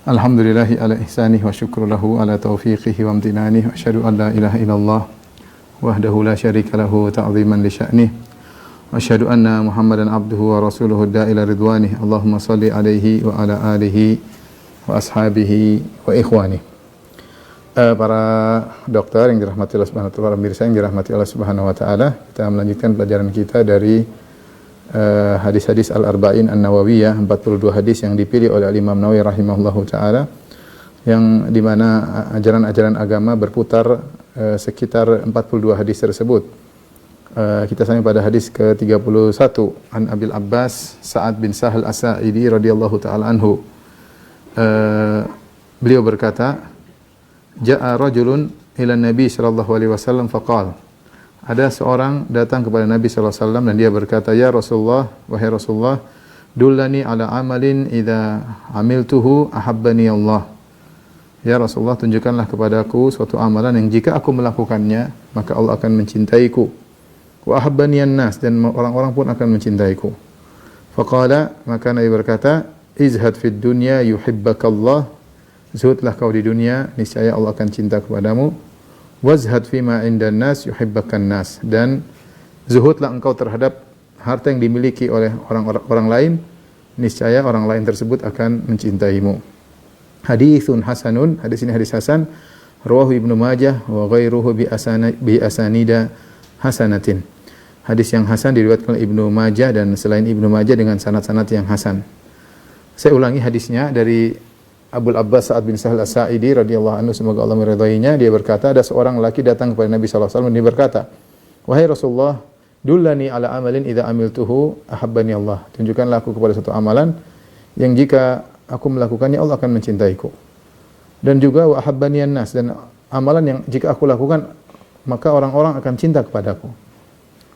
Alhamdulillahi ala ihsanih wa syukru lahu ala taufiqihi wa amtinanih wa asyhadu an la ilaha illallah wahdahu la syarika lahu ta'ziman li sya'nih wa asyhadu anna Muhammadan abduhu wa rasuluhu da'ila ridwanih. Allahumma salli alaihi wa ala alihi wa ashabihi wa ikhwanih. Para dokter yang dirahmati Allah Subhanahu wa taala, para pemirsa yang dirahmati Allah Subhanahu wa taala, kita melanjutkan pelajaran kita dari hadis-hadis Al-Arba'in An-Nawawiyah, 42 hadis yang dipilih oleh Imam Nawawi rahimahullahu taala, yang di mana ajaran-ajaran agama berputar sekitar 42 hadis tersebut. Kita sampai pada hadis ke-31, An Abil Abbas Sa'ad bin Sahal As-Sa'idi radhiyallahu taala anhu. Beliau berkata, Ja'a rajulun ila Nabi sallallahu alaihi wasallam faqala, ada seorang datang kepada Nabi sallallahu alaihi wasallam dan dia berkata, "Ya Rasulullah, wahai Rasulullah, dullani ala amalin idza amiltuhu ahabbani Allah." Ya Rasulullah, tunjukkanlah kepadaku suatu amalan yang jika aku melakukannya, maka Allah akan mencintaiku. Wa ahabbani an-nas, dan orang-orang pun akan mencintaiku. Faqala, maka Nabi berkata, "Izhad fid dunya yuhibbakallah." Zuhudlah kau di dunia, niscaya Allah akan cinta kepadamu. Wazhad fima indan nas yuhibbakan nas, dan zuhudlah engkau terhadap harta yang dimiliki oleh orang lain, niscaya orang lain tersebut akan mencintaimu. Haditsun hasanun, hadis ini hadis hasan, rawahu Ibnu Majah wa ghairuhu bi asanida hasanatin. Hadis yang hasan diriwayatkan oleh Ibnu Majah dan selain Ibnu Majah dengan sanad-sanad yang hasan. Saya ulangi hadisnya dari Abul Abbas Sa'ad bin Sahal As-Sa'idi radhiyallahu anhu, semoga Allah meridainya. Dia berkata, ada seorang lelaki datang kepada Nabi sallallahu alaihi wasallam, dia berkata, "Wahai Rasulullah, dullani ala amalin idza amiltuhu ahabbani Allah." Tunjukkanlah aku kepada satu amalan yang jika aku melakukannya Allah akan mencintaiku. Dan juga wa ahabbani an-nas, dan amalan yang jika aku lakukan maka orang-orang akan cinta kepadaku.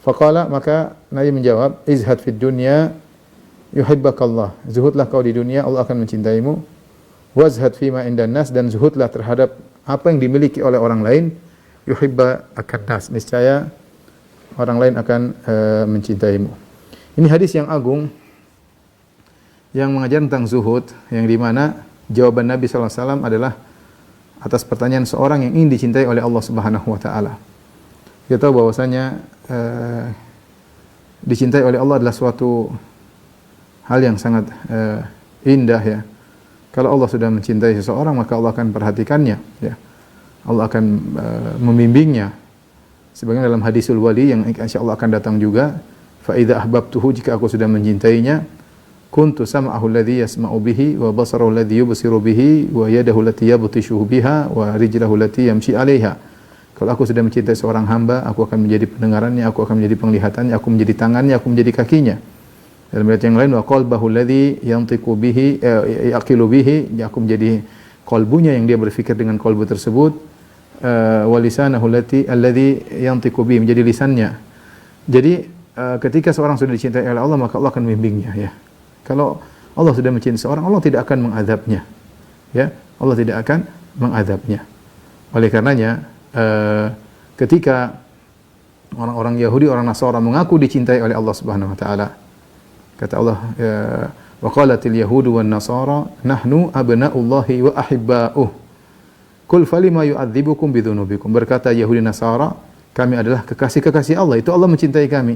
Faqala, maka Nabi menjawab, "Izhad fid dunya yuhibbakallah." Zuhudlah kau di dunia, Allah akan mencintaimu. Wazhad fima indan nas, dan zuhudlah terhadap apa yang dimiliki oleh orang lain. Yuhibba akan nas, niscaya orang lain akan mencintaimu. Ini hadis yang agung yang mengajar tentang zuhud, yang di mana jawaban Nabi sallallahu alaihi wasallam adalah atas pertanyaan seorang yang ingin dicintai oleh Allah Subhanahu wa taala. Kita tahu bahwasanya dicintai oleh Allah adalah suatu hal yang sangat indah, ya. Kalau Allah sudah mencintai seseorang, maka Allah akan perhatikannya, ya. Allah akan membimbingnya. Sebagaimana dalam hadisul wali yang insyaallah akan datang juga, fa idza ahbabtuhu, jika aku sudah mencintainya, kuntu sam'ahu alladhi yasma'u bihi wa basarahu alladhi yubsiru bihi wa yadahu allati yabtishu biha wa rijlahu allati yamshi 'alaiha. Kalau aku sudah mencintai seorang hamba, aku akan menjadi pendengarannya, aku akan menjadi penglihatannya, aku menjadi tangannya, aku menjadi kakinya. Dalam ayat yang lain, wa qalbahu alladhi yantiqu bihi yaqilu bihi, aku menjadi qalbunya yang dia berfikir dengan qalbu tersebut, wa lisanahu alladhi yantiqu bihi, menjadi lisannya. Jadi ketika seorang sudah dicintai oleh Allah, maka Allah akan membimbingnya, ya. Kalau Allah sudah mencintai seorang, Allah tidak akan mengadabnya, ya. Allah tidak akan mengadabnya. Oleh karenanya ketika orang-orang Yahudi, orang Nasara mengaku dicintai oleh Allah Subhanahu wa taala, kata Allah, wa qalatil yahudu wan nasara nahnu abna'ullahi wa ahibba'uh. Qul falima yu'adzibukum bidzunubikum. Berkata Yahudi Nasara, kami adalah kekasih-kekasih Allah, itu Allah mencintai kami.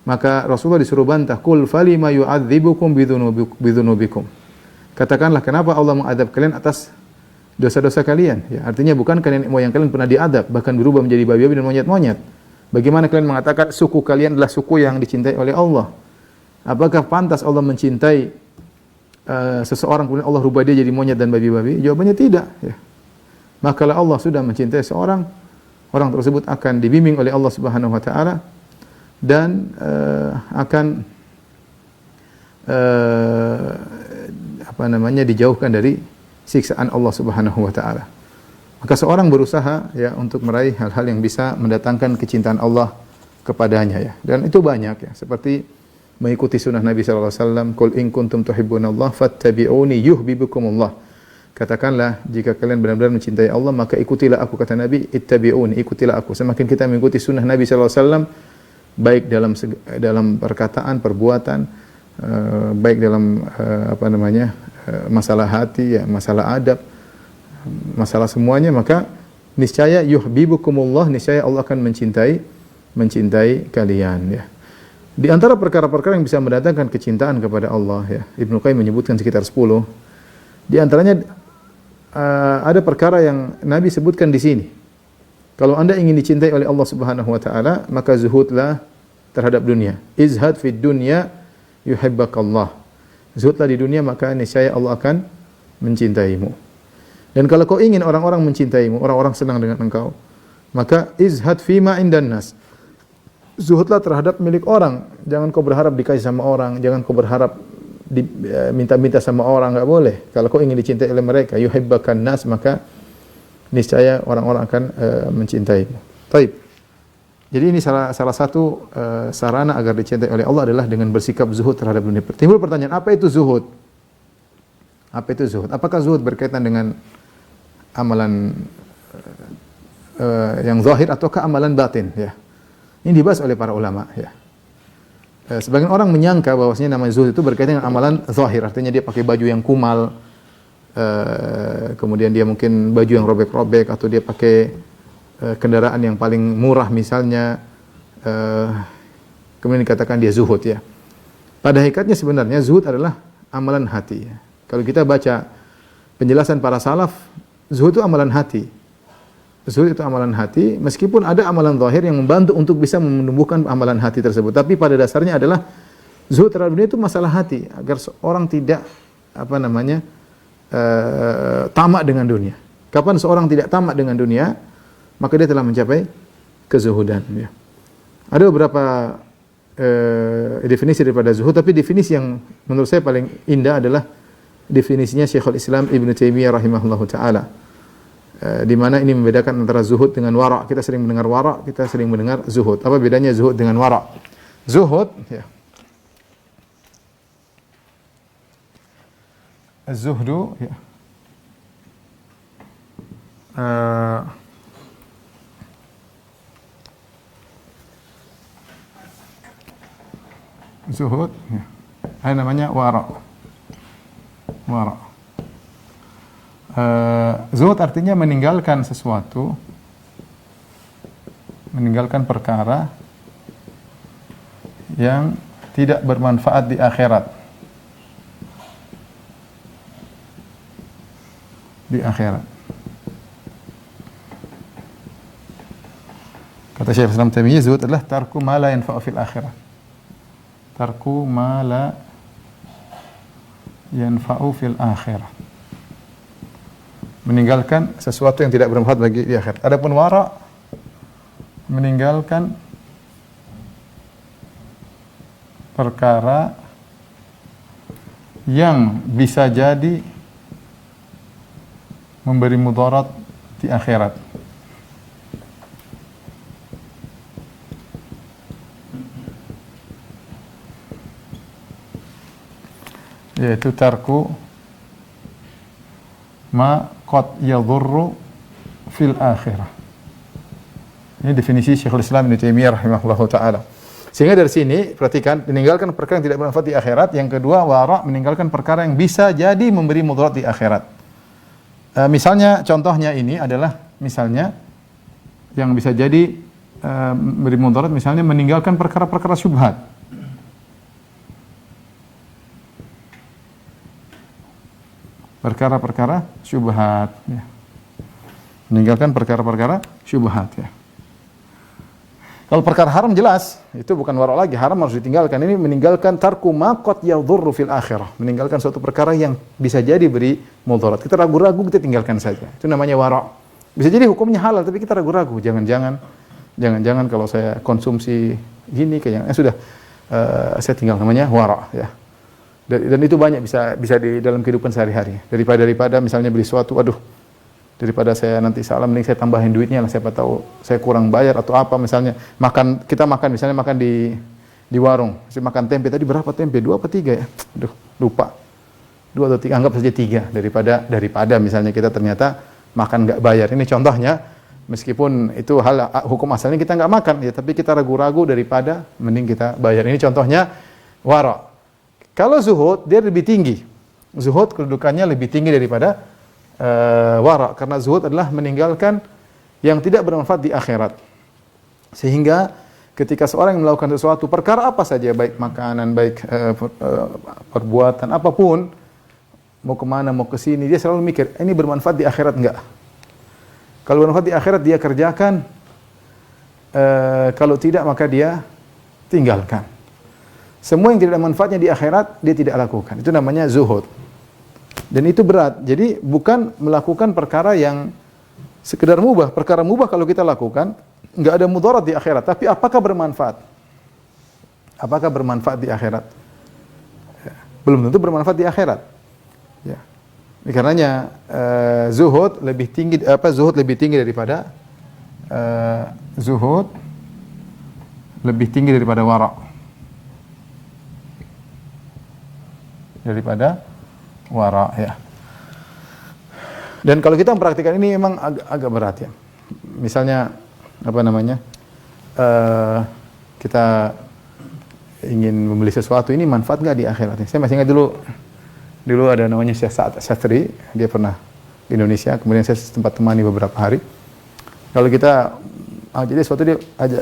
Maka Rasulullah disuruh bantah, qul falima yu'adzibukum bidzunubikum. Katakanlah, kenapa Allah mengadab kalian atas dosa-dosa kalian? Ya, artinya bukan kalian moyang kalian pernah diadab, bahkan berubah menjadi babi-babi dan monyet-monyet. Bagaimana kalian mengatakan suku kalian adalah suku yang dicintai oleh Allah? Apakah pantas Allah mencintai seseorang kemudian Allah rubah dia jadi monyet dan babi-babi? Jawabannya tidak, ya. Maka kalau Allah sudah mencintai seorang, orang tersebut akan dibimbing oleh Allah Subhanahu wa taala dan akan dijauhkan dari siksaan Allah Subhanahu wa taala. Maka seorang berusaha, ya, untuk meraih hal-hal yang bisa mendatangkan kecintaan Allah kepadanya, ya. Dan itu banyak, ya, seperti mengikuti sunnah Nabi sallallahu alaihi wasallam, qul in kuntum tuhibbunallaha fattabi'uni yuhibbukumullah. Katakanlah, jika kalian benar-benar mencintai Allah, maka ikutilah aku, kata Nabi, ittabi'uni, ikutilah aku. Semakin kita mengikuti sunnah Nabi sallallahu alaihi wasallam, baik dalam perkataan, perbuatan, baik dalam masalah hati, ya, masalah adab, masalah semuanya, maka niscaya yuhibbukumullah, niscaya Allah akan mencintai kalian, ya. Di antara perkara-perkara yang bisa mendatangkan kecintaan kepada Allah, ya, Ibnu Qayyim menyebutkan sekitar 10. Di antaranya ada perkara yang Nabi sebutkan di sini. Kalau Anda ingin dicintai oleh Allah Subhanahu wa taala, maka zuhudlah terhadap dunia. Izhad fid dunya yuhibbakallah. Zuhudlah di dunia, maka niscaya Allah akan mencintaimu. Dan kalau kau ingin orang-orang mencintaimu, orang-orang senang dengan engkau, maka izhad fima indan nas. Zuhudlah terhadap milik orang. Jangan kau berharap dikasih sama orang, jangan kau berharap minta-minta sama orang, enggak boleh. Kalau kau ingin dicintai oleh mereka, yuhibbakan nas, maka niscaya orang-orang akan mencintaimu. Baik. Jadi ini salah satu sarana agar dicintai oleh Allah adalah dengan bersikap zuhud terhadap dunia. Timbul pertanyaan, apa itu zuhud? Apa itu zuhud? Apakah zuhud berkaitan dengan amalan yang zahir ataukah amalan batin, ya? Ini dibahas oleh para ulama, ya. Sebagian orang menyangka bahwasanya nama zuhud itu berkaitan dengan amalan zahir, artinya dia pakai baju yang kumal, kemudian dia mungkin baju yang robek-robek, atau dia pakai kendaraan yang paling murah misalnya, kemudian dikatakan dia zuhud, ya. Pada hakikatnya sebenarnya zuhud adalah amalan hati, ya. Kalau kita baca penjelasan para salaf, zuhud itu amalan hati. Zuhud itu amalan hati, meskipun ada amalan zahir yang membantu untuk bisa menumbuhkan amalan hati tersebut. Tapi pada dasarnya adalah zuhud terhadap dunia itu masalah hati, agar seorang tidak tamak dengan dunia. Kapan seorang tidak tamak dengan dunia, maka dia telah mencapai kezuhudan, ya. Ada beberapa definisi daripada zuhud, tapi definisi yang menurut saya paling indah adalah definisinya Syekhul Islam Ibnu Taimiyah rahimahullahu taala. Di mana ini membedakan antara zuhud dengan wara'. Kita sering mendengar wara', kita sering mendengar zuhud. Apa bedanya zuhud dengan wara'? Zuhud, ya. Az-zuhdu, ya. Zuhud, ya. Ada namanya wara'. Wara'. Zuhud artinya meninggalkan sesuatu, meninggalkan perkara yang tidak bermanfaat di akhirat. Di akhirat. Kata Syekh Islam Taimiyah, zuhud adalah tarku ma la yanfa'u fil akhirah. Tarku ma la yanfa'u fil akhirah. Meninggalkan sesuatu yang tidak bermanfaat bagi di akhirat. Adapun wara, meninggalkan perkara yang bisa jadi memberi mudarat di akhirat. Yaitu tarku ma qad yadhurru fil akhirah. Ini definisi Syekhul Islam Ibnu Taimiyah rahimahullahu taala. Sehingga dari sini perhatikan, meninggalkan perkara yang tidak bermanfaat di akhirat. Yang kedua, wara', meninggalkan perkara yang bisa jadi memberi mudarat di akhirat. Misalnya contohnya ini adalah misalnya yang bisa jadi memberi mudarat, misalnya meninggalkan perkara-perkara syubhat. Perkara-perkara syubhat, ya. Meninggalkan perkara-perkara syubhat, ya. Kalau perkara haram jelas, itu bukan wara' lagi, haram harus ditinggalkan. Ini meninggalkan tarku ma qad yadhurru fil akhirah, meninggalkan suatu perkara yang bisa jadi beri mudarat. Kita ragu-ragu, kita tinggalkan saja. Itu namanya wara'. Bisa jadi hukumnya halal, tapi kita ragu-ragu. Jangan-jangan kalau saya konsumsi gini kayaknya sudah saya tinggal, namanya wara', ya. Dan itu banyak bisa di dalam kehidupan sehari-hari. Daripada misalnya beli sesuatu, aduh, daripada saya nanti salah, mending saya tambahin duitnya lah, siapa tahu saya kurang bayar atau apa. Misalnya kita makan di warung, saya makan tempe, tadi berapa tempe, 2 atau 3 ya, aduh lupa, 2 atau 3, anggap saja 3, daripada misalnya kita ternyata makan nggak bayar. Ini contohnya, meskipun itu hal hukum asalnya kita nggak makan ya, tapi kita ragu-ragu, daripada mending kita bayar. Ini contohnya wara'. Kalau zuhud, dia lebih tinggi. zuhud kedudukannya lebih tinggi daripada wara, karena zuhud adalah meninggalkan yang tidak bermanfaat di akhirat. Sehingga ketika seorang yang melakukan sesuatu, perkara apa saja, baik makanan, baik perbuatan apapun, mau kemana, mau ke sini, dia selalu mikir, ini bermanfaat di akhirat enggak? Kalau bermanfaat di akhirat dia kerjakan, kalau tidak maka dia tinggalkan. Semua yang tidak ada manfaatnya di akhirat dia tidak lakukan. Itu namanya zuhud. Dan itu berat. Jadi bukan melakukan perkara yang sekedar mubah. Perkara mubah kalau kita lakukan enggak ada mudarat di akhirat, tapi apakah bermanfaat? Apakah bermanfaat di akhirat? Ya. Belum tentu bermanfaat di akhirat. Ya. Karenanya zuhud lebih tinggi daripada zuhud lebih tinggi daripada wara. Daripada wara, ya. Dan kalau kita mempraktikkan ini memang agak berat, ya. Misalnya apa namanya? Kita ingin membeli sesuatu, ini manfaat nggak di akhiratnya? Saya masih ingat dulu ada namanya Syekh Sa'ad Syastri, dia pernah di Indonesia, kemudian saya sempat temani beberapa hari. Kalau kita jadi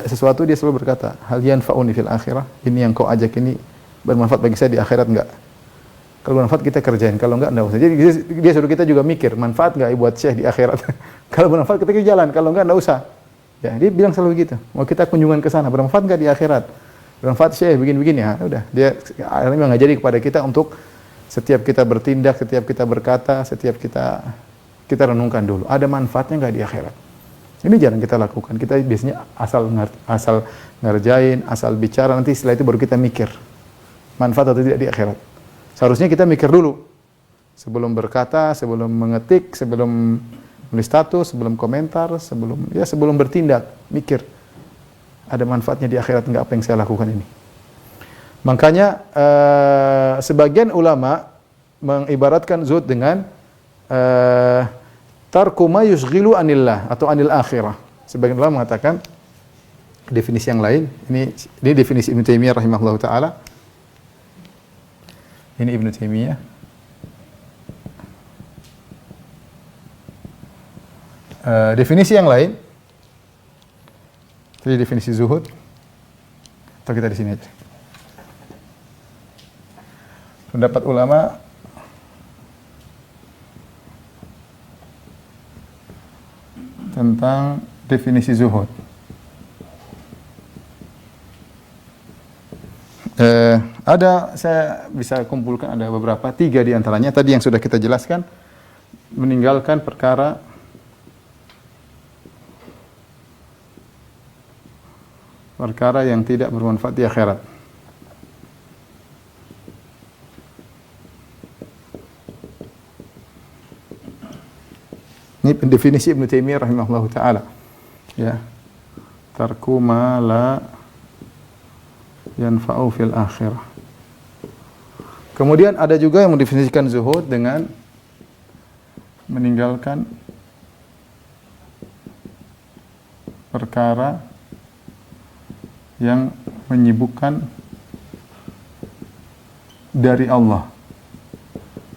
sesuatu dia selalu berkata, hal yanfa'uni fil akhirah, ini yang kau ajak ini bermanfaat bagi saya di akhirat enggak? Kalau bermanfaat kita kerjain, kalau enggak usah. Jadi dia suruh kita juga mikir, manfaat enggak buat Syekh di akhirat? Kalau bermanfaat kita jalan, kalau enggak usah. Ya, dia bilang selalu gitu. Mau kita kunjungan ke sana, bermanfaat enggak di akhirat? Bermanfaat Syekh begini-begini, ya udah. Dia akhirnya mengajari kepada kita untuk setiap kita bertindak, setiap kita berkata, setiap kita renungkan dulu, ada manfaatnya enggak di akhirat? Ini jarang kita lakukan. Kita biasanya asal ngerjain, asal bicara, nanti setelah itu baru kita mikir manfaat atau tidak di akhirat. Seharusnya kita mikir dulu sebelum berkata, sebelum mengetik, sebelum menulis status, sebelum komentar, sebelum bertindak, mikir ada manfaatnya di akhirat enggak apa yang saya lakukan ini. Makanya sebagian ulama mengibaratkan zuhud dengan tarku ma yushghilu anillah atau anil akhirah. Sebagian ulama mengatakan definisi yang lain. Ini definisi Ibnu Taimiyah rahimahullahu taala. Ini Ibnu Taimiyah. Definisi yang lain. Jadi definisi zuhud. Atau kita di sini aja. Pendapat ulama tentang definisi zuhud. Saya bisa kumpulkan ada beberapa, 3 di antaranya tadi yang sudah kita jelaskan, meninggalkan perkara yang tidak bermanfaat di akhirat. Ini definisi Ibnu Taimiyah rahimahullahu taala. Ya. Tarku ma la yanfa'u fil akhirah. Kemudian ada juga yang mendefinisikan zuhud dengan meninggalkan perkara yang menyibukkan dari Allah.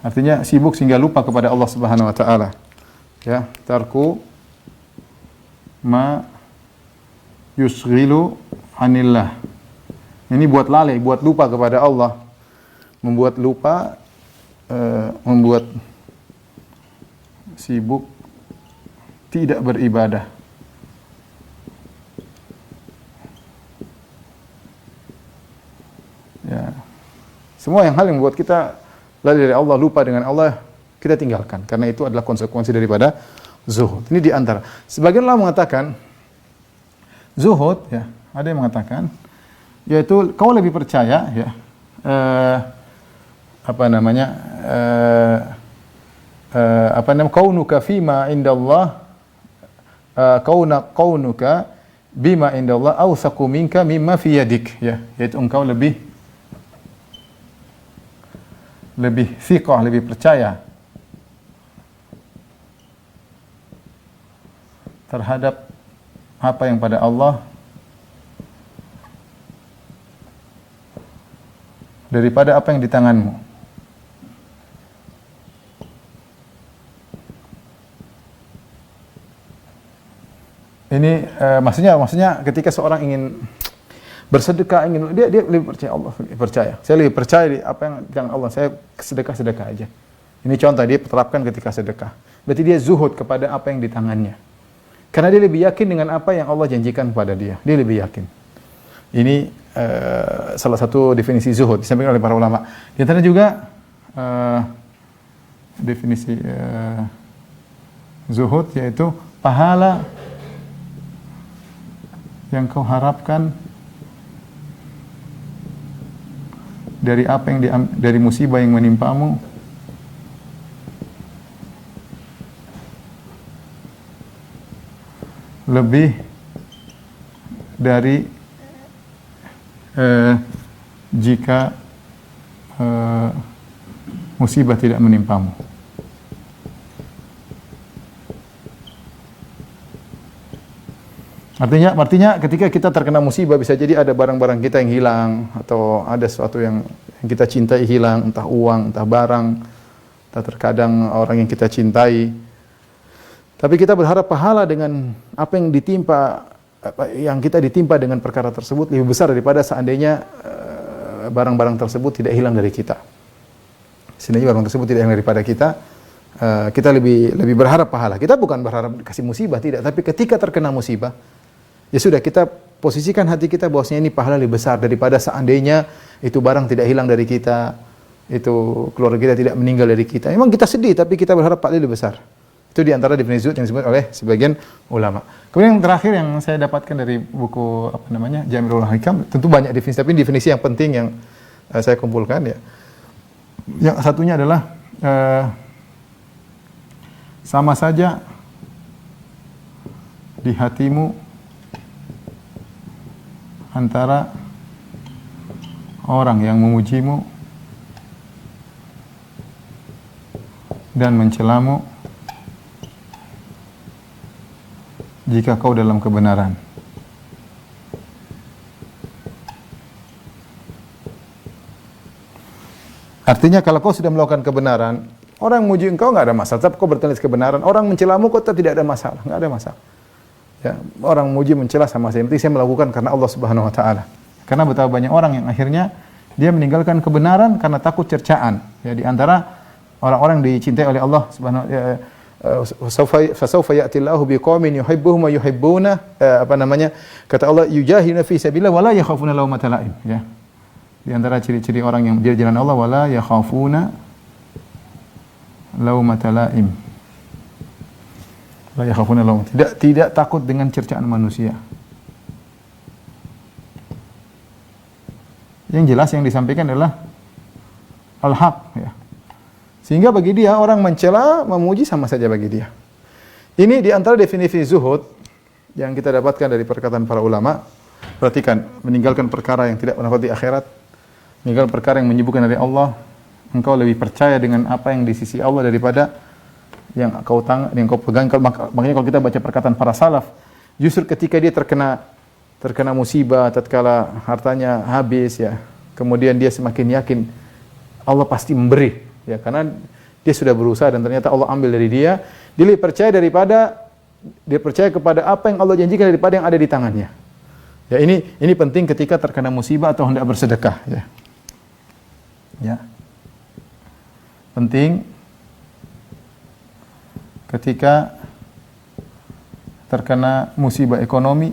Artinya sibuk sehingga lupa kepada Allah Subhanahu wa taala. Ya, tarku ma yusghilu anillah. Ini buat lalai, buat lupa kepada Allah. Membuat lupa, membuat sibuk, tidak beribadah. Ya. Semua hal yang membuat kita lalai dari Allah, lupa dengan Allah, kita tinggalkan. Karena itu adalah konsekuensi daripada zuhud. Ini di antara. Sebagian ulama mengatakan, zuhud, ya, ada yang mengatakan, yaitu kau lebih percaya, ya, kaunuka fima indallah, kaunuka bima indallah awsaqu minka mimma fi yadik, ya, yaitu engkau lebih thiqah, lebih percaya terhadap apa yang pada Allah daripada apa yang di tanganmu. maksudnya ketika seorang ingin bersedekah, dia lebih percaya Allah, percaya. Saya lebih percaya di apa yang Allah, saya sedekah aja. Ini contoh dia terapkan ketika sedekah. Berarti dia zuhud kepada apa yang di tangannya. Karena dia lebih yakin dengan apa yang Allah janjikan kepada dia. Dia lebih yakin. Ini salah satu definisi zuhud disampaikan oleh para ulama. Di antara juga definisi zuhud yaitu pahala yang kau harapkan dari apa yang dari musibah yang menimpamu lebih dari jika musibah tidak menimpamu. Artinya ketika kita terkena musibah bisa jadi ada barang-barang kita yang hilang atau ada sesuatu yang kita cintai hilang, entah uang, entah barang, entah terkadang orang yang kita cintai. Tapi kita berharap pahala dengan apa yang kita ditimpa dengan perkara tersebut lebih besar daripada seandainya barang-barang tersebut tidak hilang dari kita. Seandainya barang tersebut tidak hilang daripada kita, kita lebih berharap pahala. Kita bukan berharap kasih musibah, tidak. Tapi ketika terkena musibah, ya sudah, kita posisikan hati kita bahwasanya ini pahala lebih besar daripada seandainya itu barang tidak hilang dari kita, itu keluarga kita tidak meninggal dari kita. Memang kita sedih, tapi kita berharap pahala lebih besar. Itu di antara definisi zuhud yang disebut oleh sebagian ulama. Kemudian yang terakhir yang saya dapatkan dari buku Jami'ul Hikam, tentu banyak definisi, tapi definisi yang penting yang saya kumpulkan ya. Yang satunya adalah sama saja di hatimu antara orang yang memujimu dan mencelamu jika kau dalam kebenaran. Artinya kalau kau sudah melakukan kebenaran, orang memuji engkau enggak ada masalah, tetap kau bertelis kebenaran. Orang mencelamu kau tetap tidak ada masalah, enggak ada masalah. Ya, orang memuji mencela sama saya, penting saya melakukan karena Allah Subhanahu wa taala. Karena betapa banyak orang yang akhirnya dia meninggalkan kebenaran karena takut cercaan. Ya, di antara orang-orang dicintai oleh Allah Subhanahu wa taala, fasawfa ya'tillahu biqaumin yuhibbuhum wa yuhibbuna, kata Allah, yujahiduna fi sabilillah wa la yakhafuna lawmata la'im, ya. Di antara ciri-ciri orang yang di jalan Allah, wala yakhafuna laumata laim. La yakhafuna laum. Tidak takut dengan cercaan manusia. Yang jelas yang disampaikan adalah al-haq, ya. Sehingga bagi dia orang mencela, memuji sama saja bagi dia. Ini di antara definisi zuhud yang kita dapatkan dari perkataan para ulama. Perhatikan, meninggalkan perkara yang tidak mendapat di akhirat, meninggalkan perkara yang menyibukkan dari Allah, engkau lebih percaya dengan apa yang di sisi Allah daripada yang kau pegang. Makanya kalau kita baca perkataan para salaf, justru ketika dia terkena musibah, tatkala hartanya habis, ya, kemudian dia semakin yakin Allah pasti memberi, ya, karena dia sudah berusaha dan ternyata Allah ambil dari dia. Dia lebih percaya kepada apa yang Allah janjikan daripada yang ada di tangannya. Ya, ini penting ketika terkena musibah atau hendak bersedekah, ya. Ya. Penting ketika terkena musibah ekonomi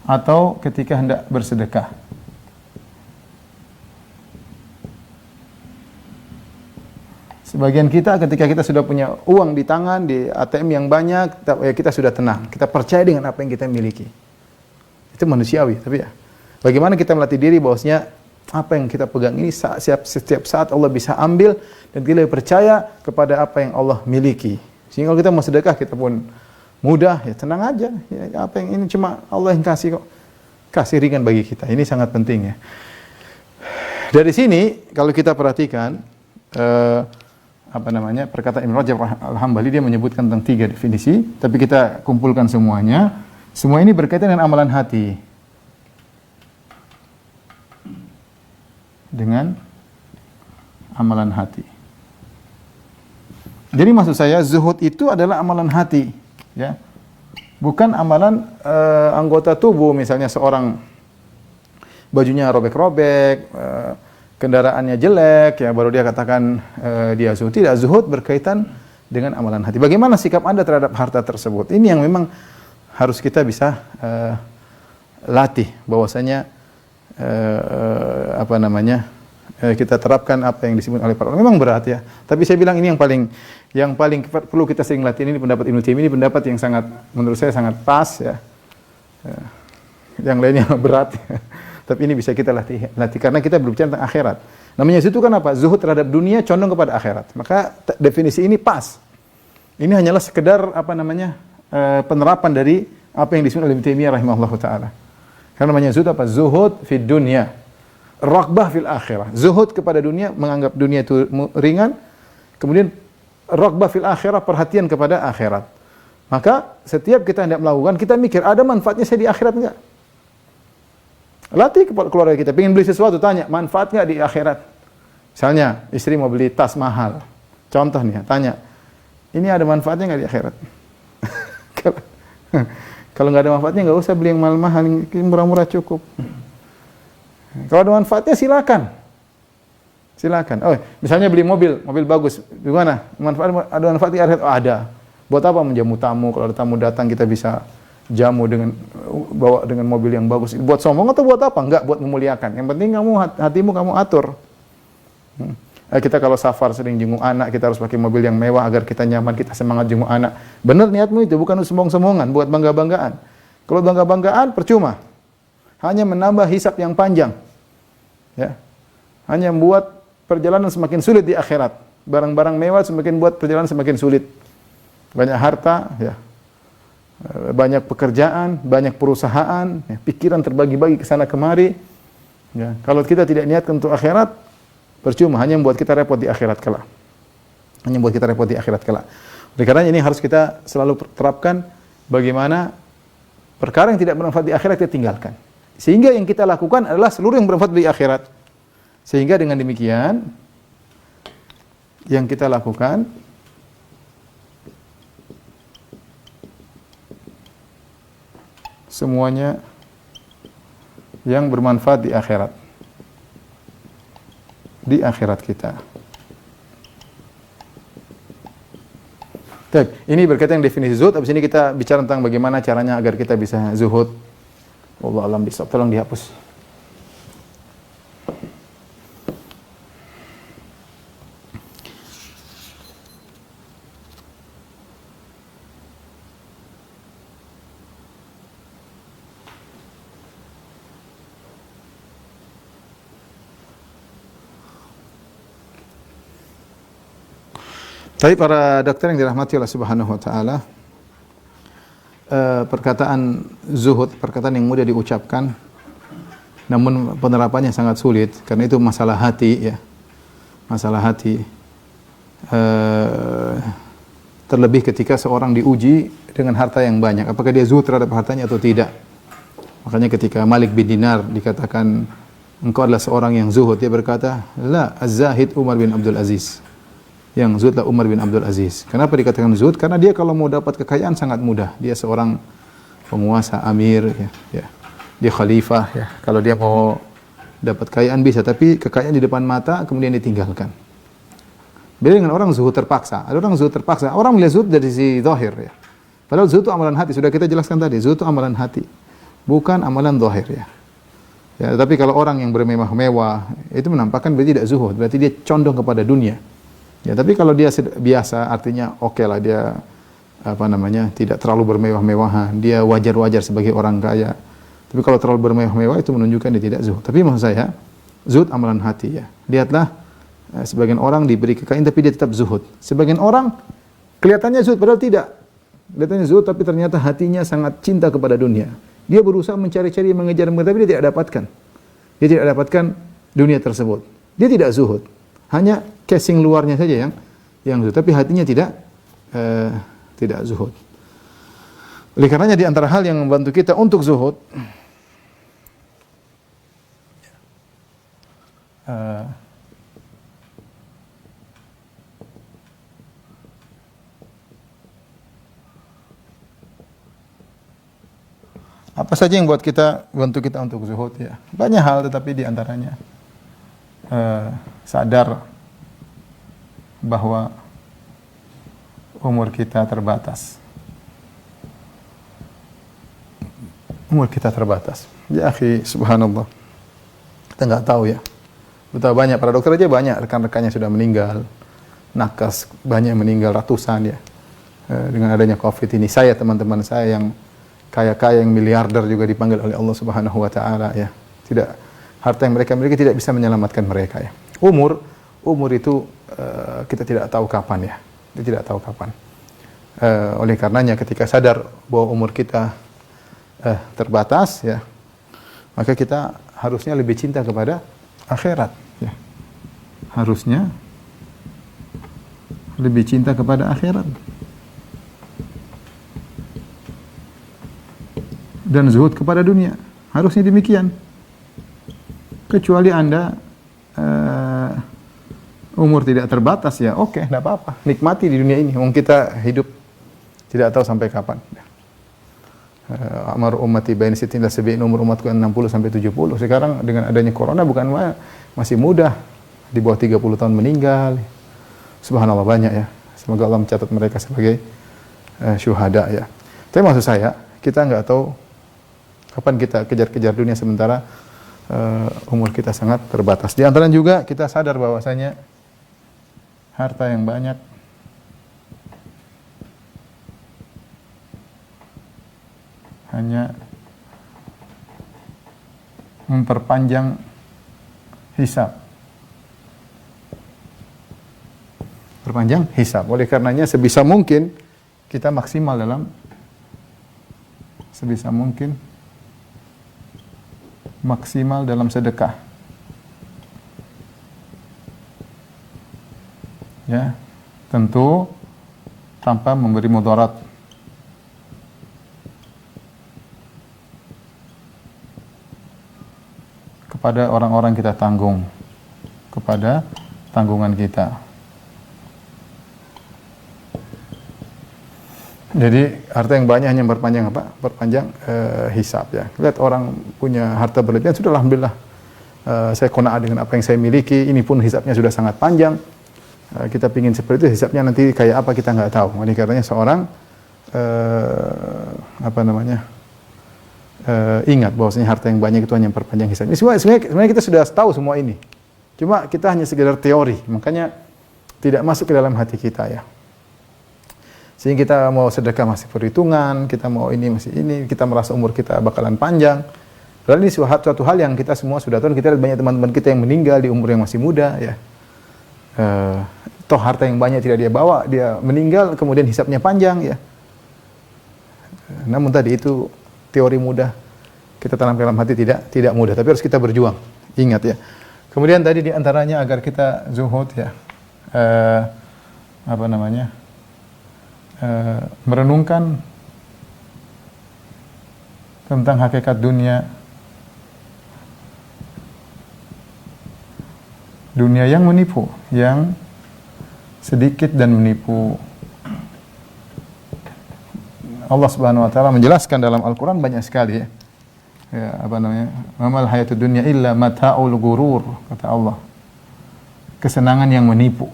atau ketika hendak bersedekah. Sebagian kita ketika kita sudah punya uang di tangan, di ATM yang banyak, kita sudah tenang. Kita percaya dengan apa yang kita miliki. Itu manusiawi, tapi ya, bagaimana kita melatih diri bahwasanya apa yang kita pegang ini setiap saat Allah bisa ambil, dan kita percaya kepada apa yang Allah miliki. Sehingga kalau kita mau sedekah, kita pun mudah, ya tenang aja. Ya, apa yang ini cuma Allah yang kasih kok. Kasih ringan bagi kita. Ini sangat penting, ya. Dari sini kalau kita perhatikan perkataan Ibnu Rajab Al-Hambali, dia menyebutkan tentang 3 definisi, tapi kita kumpulkan semuanya. Semua ini berkaitan dengan amalan hati. Dengan amalan hati. Jadi maksud saya zuhud itu adalah amalan hati, ya. Bukan amalan anggota tubuh, misalnya seorang bajunya robek-robek, kendaraannya jelek, ya baru dia katakan dia zuhud. Tidak, zuhud berkaitan dengan amalan hati. Bagaimana sikap Anda terhadap harta tersebut? Ini yang memang harus kita bisa latih, bahwasanya kita terapkan apa yang disebut oleh para ulama. Memang berat ya, tapi saya bilang ini yang paling perlu kita sering latih. Ini pendapat Ibnu Taimiyah, ini pendapat yang sangat, menurut saya sangat pas ya. Yang lainnya berat ya. Tapi ini bisa kita latih karena kita berbicara tentang akhirat. Namanya zuhud kan apa? Zuhud terhadap dunia, condong kepada akhirat. Maka definisi ini pas. Ini hanyalah sekedar penerapan dari apa yang disebut oleh Ibnu Taimiyah rahimahullahu taala. Karena namanya zuhud apa? Zuhud fid dunya, raghbah fil akhirah. Zuhud kepada dunia, menganggap dunia itu ringan. Kemudian raghbah fil akhirah, perhatian kepada akhirat. Maka setiap kita hendak melakukan, kita mikir ada manfaatnya saya di akhirat enggak? Latih keluarga kita, pengen beli sesuatu, tanya manfaat enggak di akhirat. Misalnya istri mau beli tas mahal, contoh nih, tanya ini ada manfaatnya enggak di akhirat? Kalau nggak ada manfaatnya nggak usah beli yang mahal-mahal, yang murah-murah cukup. Kalau ada manfaatnya silakan. Oh, misalnya beli mobil bagus, gimana? Ada manfaatnya? Oh, ada. Buat apa menjamu tamu? Kalau ada tamu datang kita bisa jamu dengan bawa dengan mobil yang bagus. Buat sombong atau buat apa? Enggak, buat memuliakan. Yang penting hatimu kamu atur. Kita kalau safar sering jenguk anak, kita harus pakai mobil yang mewah agar kita nyaman, kita semangat jenguk anak. Benar niatmu itu, bukan sombong-sombongan, buat bangga-banggaan. Kalau bangga-banggaan, percuma. Hanya menambah hisab yang panjang. Ya. Hanya membuat perjalanan semakin sulit di akhirat. Barang-barang mewah semakin buat perjalanan semakin sulit. Banyak harta, ya. Banyak pekerjaan, banyak perusahaan, ya. Pikiran terbagi-bagi ke sana kemari. Ya. Kalau kita tidak niatkan untuk akhirat, percuma, hanya membuat kita repot di akhirat kelak. Oleh karena ini harus kita selalu terapkan bagaimana perkara yang tidak bermanfaat di akhirat kita tinggalkan. Sehingga yang kita lakukan adalah seluruh yang bermanfaat di akhirat. Sehingga dengan demikian yang kita lakukan semuanya yang bermanfaat di akhirat. Di akhirat kita. Ini berkaitan dengan definisi zuhud. Habis ini kita bicara tentang bagaimana caranya agar kita bisa zuhud. Wallahu a'lam bishawab. Tolong dihapus. Tapi para dokter yang dirahmati Allah Subhanahu wa taala, perkataan zuhud, perkataan yang mudah diucapkan namun penerapannya sangat sulit karena itu masalah hati ya. Masalah hati. Terlebih ketika seorang diuji dengan harta yang banyak, apakah dia zuhud terhadap hartanya atau tidak. Makanya ketika Malik bin Dinar dikatakan engkau adalah seorang yang zuhud, dia berkata, "La, az-zahid Umar bin Abdul Aziz." Yang zuhudlah Umar bin Abdul Aziz. Kenapa dikatakan zuhud? Karena dia kalau mau dapat kekayaan sangat mudah. Dia seorang penguasa, amir, ya. Dia khalifah, ya. Kalau dia mau dapat kekayaan bisa, tapi kekayaan di depan mata kemudian ditinggalkan. Beda dengan orang zuhud terpaksa. Ada orang zuhud terpaksa. Orang melihat zuhud dari sisi zahir, ya. Padahal zuhud itu amalan hati. Sudah kita jelaskan tadi, zuhud itu amalan hati, bukan amalan zahir, ya. Ya, tapi kalau orang yang bermewah-mewah itu menampakkan berarti tidak zuhud, berarti dia condong kepada dunia. Ya, tapi kalau dia biasa, artinya oke lah dia tidak terlalu bermewah-mewahan, dia wajar-wajar sebagai orang kaya. Tapi kalau terlalu bermewah-mewah itu menunjukkan dia tidak zuhud. Tapi maksud saya, zuhud amalan hati ya. Lihatlah sebagian orang diberi kekayaan tapi dia tetap zuhud. Sebagian orang kelihatannya zuhud padahal tidak. Kelihatannya zuhud tapi ternyata hatinya sangat cinta kepada dunia. Dia berusaha mencari-cari, mengejar, tapi dia tidak dapatkan. Dia tidak dapatkan dunia tersebut. Dia tidak zuhud. Hanya casing luarnya saja yang zuhud, tapi hatinya tidak zuhud. Oleh karenanya di antara hal yang membantu kita untuk zuhud Apa saja yang buat kita bantu kita untuk zuhud ya? Banyak hal, tetapi di antaranya sadar bahwa umur kita terbatas. Umur kita terbatas. Ya akhi, subhanallah. Kita nggak tahu ya. Betapa banyak, para dokter aja banyak rekan-rekannya sudah meninggal. Nakes banyak meninggal, ratusan ya. Dengan adanya Covid ini, teman-teman saya yang kaya-kaya, yang miliarder juga dipanggil oleh Allah Subhanahu wa taala ya. Tidak, harta yang mereka miliki tidak bisa menyelamatkan mereka ya. Umur itu kita tidak tahu kapan ya. Kita tidak tahu kapan. Oleh karenanya ketika sadar bahwa umur kita terbatas ya, maka kita harusnya lebih cinta kepada akhirat ya. Harusnya lebih cinta kepada akhirat. Dan zuhud kepada dunia. Harusnya demikian. Kecuali Anda umur tidak terbatas ya, oke, enggak apa-apa. Nikmati di dunia ini. Wong kita hidup tidak tahu sampai kapan. Amar ummati bain sittin ila sab'in, umur umatku 60 sampai 70. Sekarang dengan adanya corona bukan masih mudah, di bawah 30 tahun meninggal. Subhanallah banyak ya. Semoga Allah mencatat mereka sebagai syuhada ya. Tapi maksud saya, kita enggak tahu kapan kita kejar-kejar dunia sementara umur kita sangat terbatas. Di antara juga kita sadar bahwasanya harta yang banyak hanya memperpanjang hisab. Perpanjang hisab. Oleh karenanya sebisa mungkin kita maksimal dalam sedekah. Ya, tentu tanpa memberi mudarat. Kepada orang-orang kita tanggung, kepada tanggungan kita. Jadi harta yang banyak hanya berpanjang apa? Berpanjang hisab ya. Lihat orang punya harta berlebihan, sudah alhamdulillah. Saya qanaah dengan apa yang saya miliki. Ini pun hisabnya sudah sangat panjang. Kita pingin seperti itu, hisabnya nanti kayak apa kita nggak tahu. Oleh karenanya seorang ingat bahwasanya harta yang banyak itu hanya memperpanjang hisab. Ini sebenarnya kita sudah tahu semua ini. Cuma kita hanya sekedar teori. Makanya tidak masuk ke dalam hati kita ya. Sehingga kita mau sedekah masih perhitungan, kita mau ini masih ini, kita merasa umur kita bakalan panjang. Padahal ini suatu hal yang kita semua sudah tahu. Kita lihat banyak teman-teman kita yang meninggal di umur yang masih muda ya. Toh harta yang banyak tidak dia bawa, dia meninggal kemudian hisabnya panjang ya. Namun tadi itu teori mudah, kita tanam dalam hati tidak mudah, tapi harus kita berjuang. Ingat ya. Kemudian tadi di antaranya agar kita zuhud ya. Merenungkan tentang hakikat dunia yang menipu, yang sedikit dan menipu. Allah Subhanahu wa taala menjelaskan dalam Al-Qur'an banyak sekali ya. Mamal hayatud dunya illa mata'ul ghurur, kata Allah. Kesenangan yang menipu.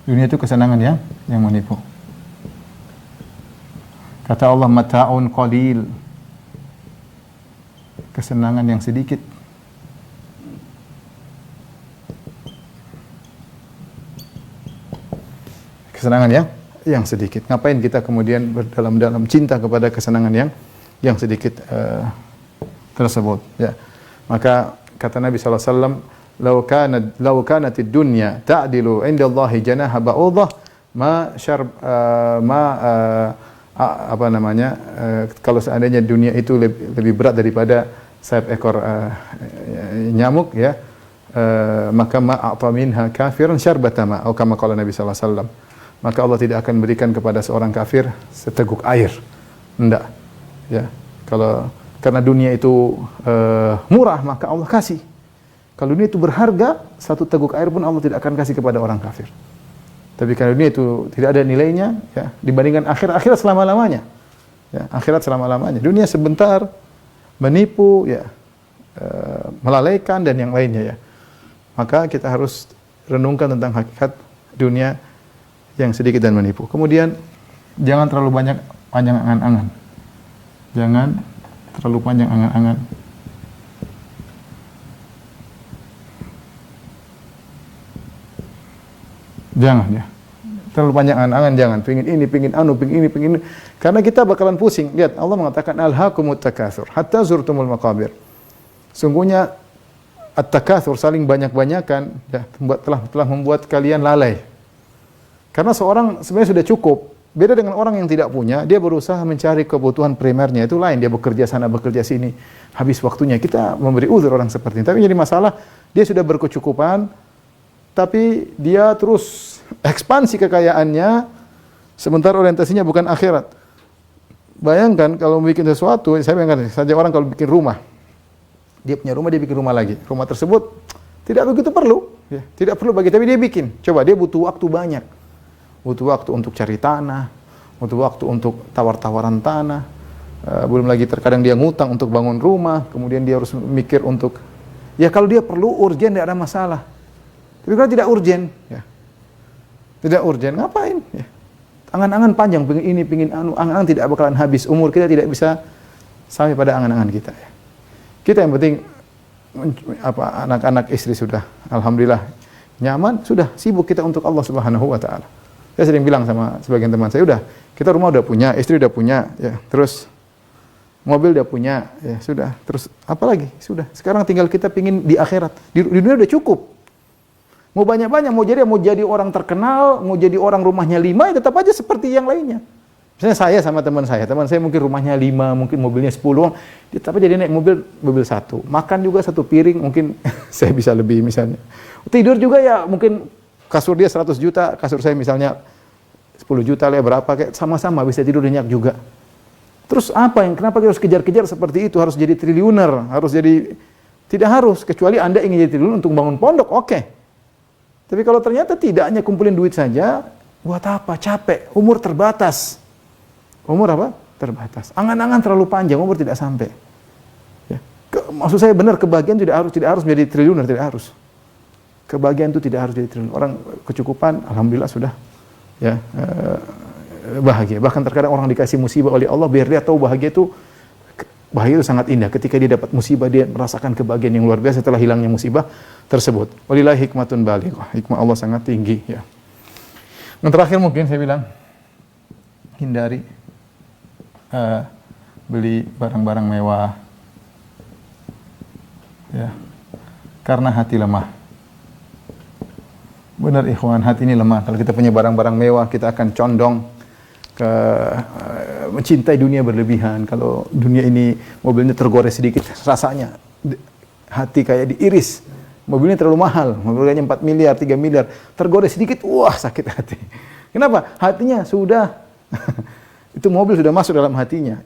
Dunia itu kesenangan yang menipu. Kata Allah mata'un qalil. Kesenangan yang sedikit. Kesenangan yang sedikit. Ngapain kita kemudian berdalam-dalam cinta kepada kesenangan yang sedikit tersebut ya. Maka kata Nabi sallallahu alaihi wasallam, "Law kanatid dunya ta'dilu 'inda Allahi janaha ba'udah kalau seandainya dunia itu lebih berat daripada sayap ekor nyamuk ya, maka ma'ata minha kafiran syarbata ma', atau kama qala Nabi sallallahu alaihi wasallam. Maka Allah tidak akan berikan kepada seorang kafir seteguk air. Enggak. Ya. Karena dunia itu murah, maka Allah kasih. Kalau dunia itu berharga, satu teguk air pun Allah tidak akan kasih kepada orang kafir. Tapi kalau dunia itu tidak ada nilainya, ya, dibandingkan akhirat selama-lamanya. Ya, akhirat selama-lamanya. Dunia sebentar, menipu, ya, melalaikan dan yang lainnya ya. Maka kita harus renungkan tentang hakikat dunia yang sedikit dan menipu. Kemudian jangan terlalu panjang angan-angan. Jangan terlalu panjang angan-angan. Jangan ya. Terlalu panjang angan-angan, jangan. Pingin ini, pingin anu, pingin ini, pingin ini. Karena kita bakalan pusing. Lihat, Allah mengatakan alhaakumut takatsur hatta zurtumul maqabir. Sungguhnya at-takatsur, saling banyak-banyakan, ya, telah membuat kalian lalai. Karena seorang sebenarnya sudah cukup. Beda dengan orang yang tidak punya, dia berusaha mencari kebutuhan primernya, itu lain. Dia bekerja sana, bekerja sini, habis waktunya. Kita memberi uzur orang seperti ini. Tapi jadi masalah, dia sudah berkecukupan, tapi dia terus ekspansi kekayaannya, sementara orientasinya bukan akhirat. Bayangkan kalau bikin sesuatu, saya bayangkan saja orang kalau bikin rumah, dia punya rumah, dia bikin rumah lagi. Rumah tersebut tidak begitu perlu, ya, tidak perlu bagi, tapi dia bikin. Coba, dia butuh waktu banyak. Butuh waktu untuk cari tanah, butuh waktu untuk tawar-tawaran tanah, belum lagi terkadang dia ngutang untuk bangun rumah, kemudian dia harus mikir untuk, ya kalau dia perlu urgen tidak ada masalah. Tapi kalau tidak urgen, ya, tidak urgen, ngapain? Ya. Angan-angan panjang, pingin ini, pingin anu, angan-angan tidak bakalan habis. Umur kita tidak bisa sampai pada angan-angan kita. Ya. Kita yang penting, anak-anak istri sudah, alhamdulillah nyaman, sudah sibuk kita untuk Allah Subhanahu Wa Taala. Saya sering bilang sama sebagian teman saya, udah, kita rumah udah punya, istri udah punya, ya, terus mobil udah punya, ya sudah, terus apa lagi? Sudah. Sekarang tinggal kita pingin di akhirat, di dunia udah cukup. Mau banyak-banyak, mau jadi orang terkenal, mau jadi orang rumahnya 5, ya tetap aja seperti yang lainnya. Misalnya saya sama teman saya mungkin rumahnya 5, mungkin mobilnya 10, dia tapi jadi naik mobil 1. Makan juga 1 piring, mungkin saya bisa lebih misalnya. Tidur juga ya mungkin kasur dia 100 juta, kasur saya misalnya 10 juta lah, berapa, kayak sama-sama bisa tidur nyenyak juga. Terus apa kenapa kita harus kejar-kejar seperti itu, harus jadi triliuner, harus jadi, tidak harus, kecuali Anda ingin jadi triliuner untuk bangun pondok, oke. Tapi kalau ternyata tidak, hanya kumpulin duit saja, buat apa? Capek, umur terbatas. Umur apa? Terbatas. Angan-angan terlalu panjang, umur tidak sampai. Ya. Maksud saya benar, kebahagiaan tidak harus menjadi triliuner, tidak harus. Kebahagiaan itu tidak harus jadi triliuner. Orang kecukupan, alhamdulillah sudah, ya, bahagia. Bahkan terkadang orang dikasih musibah oleh Allah, biar dia tahu bahagia itu sangat indah. Ketika dia dapat musibah, dia merasakan kebahagiaan yang luar biasa setelah hilangnya musibah tersebut. Walillahi hikmatun balighah. Hikmah Allah sangat tinggi, ya. Yang terakhir mungkin saya bilang, hindari beli barang-barang mewah, ya, karena hati lemah. Benar ikhwan, hati ini lemah. Kalau kita punya barang-barang mewah, kita akan condong ke mencintai dunia berlebihan. Kalau dunia ini mobilnya tergores sedikit, rasanya hati kayak diiris. Mobilnya terlalu mahal, mobilnya 4 miliar, 3 miliar, tergores sedikit, wah sakit hati. Kenapa? Hatinya sudah itu mobil sudah masuk dalam hatinya.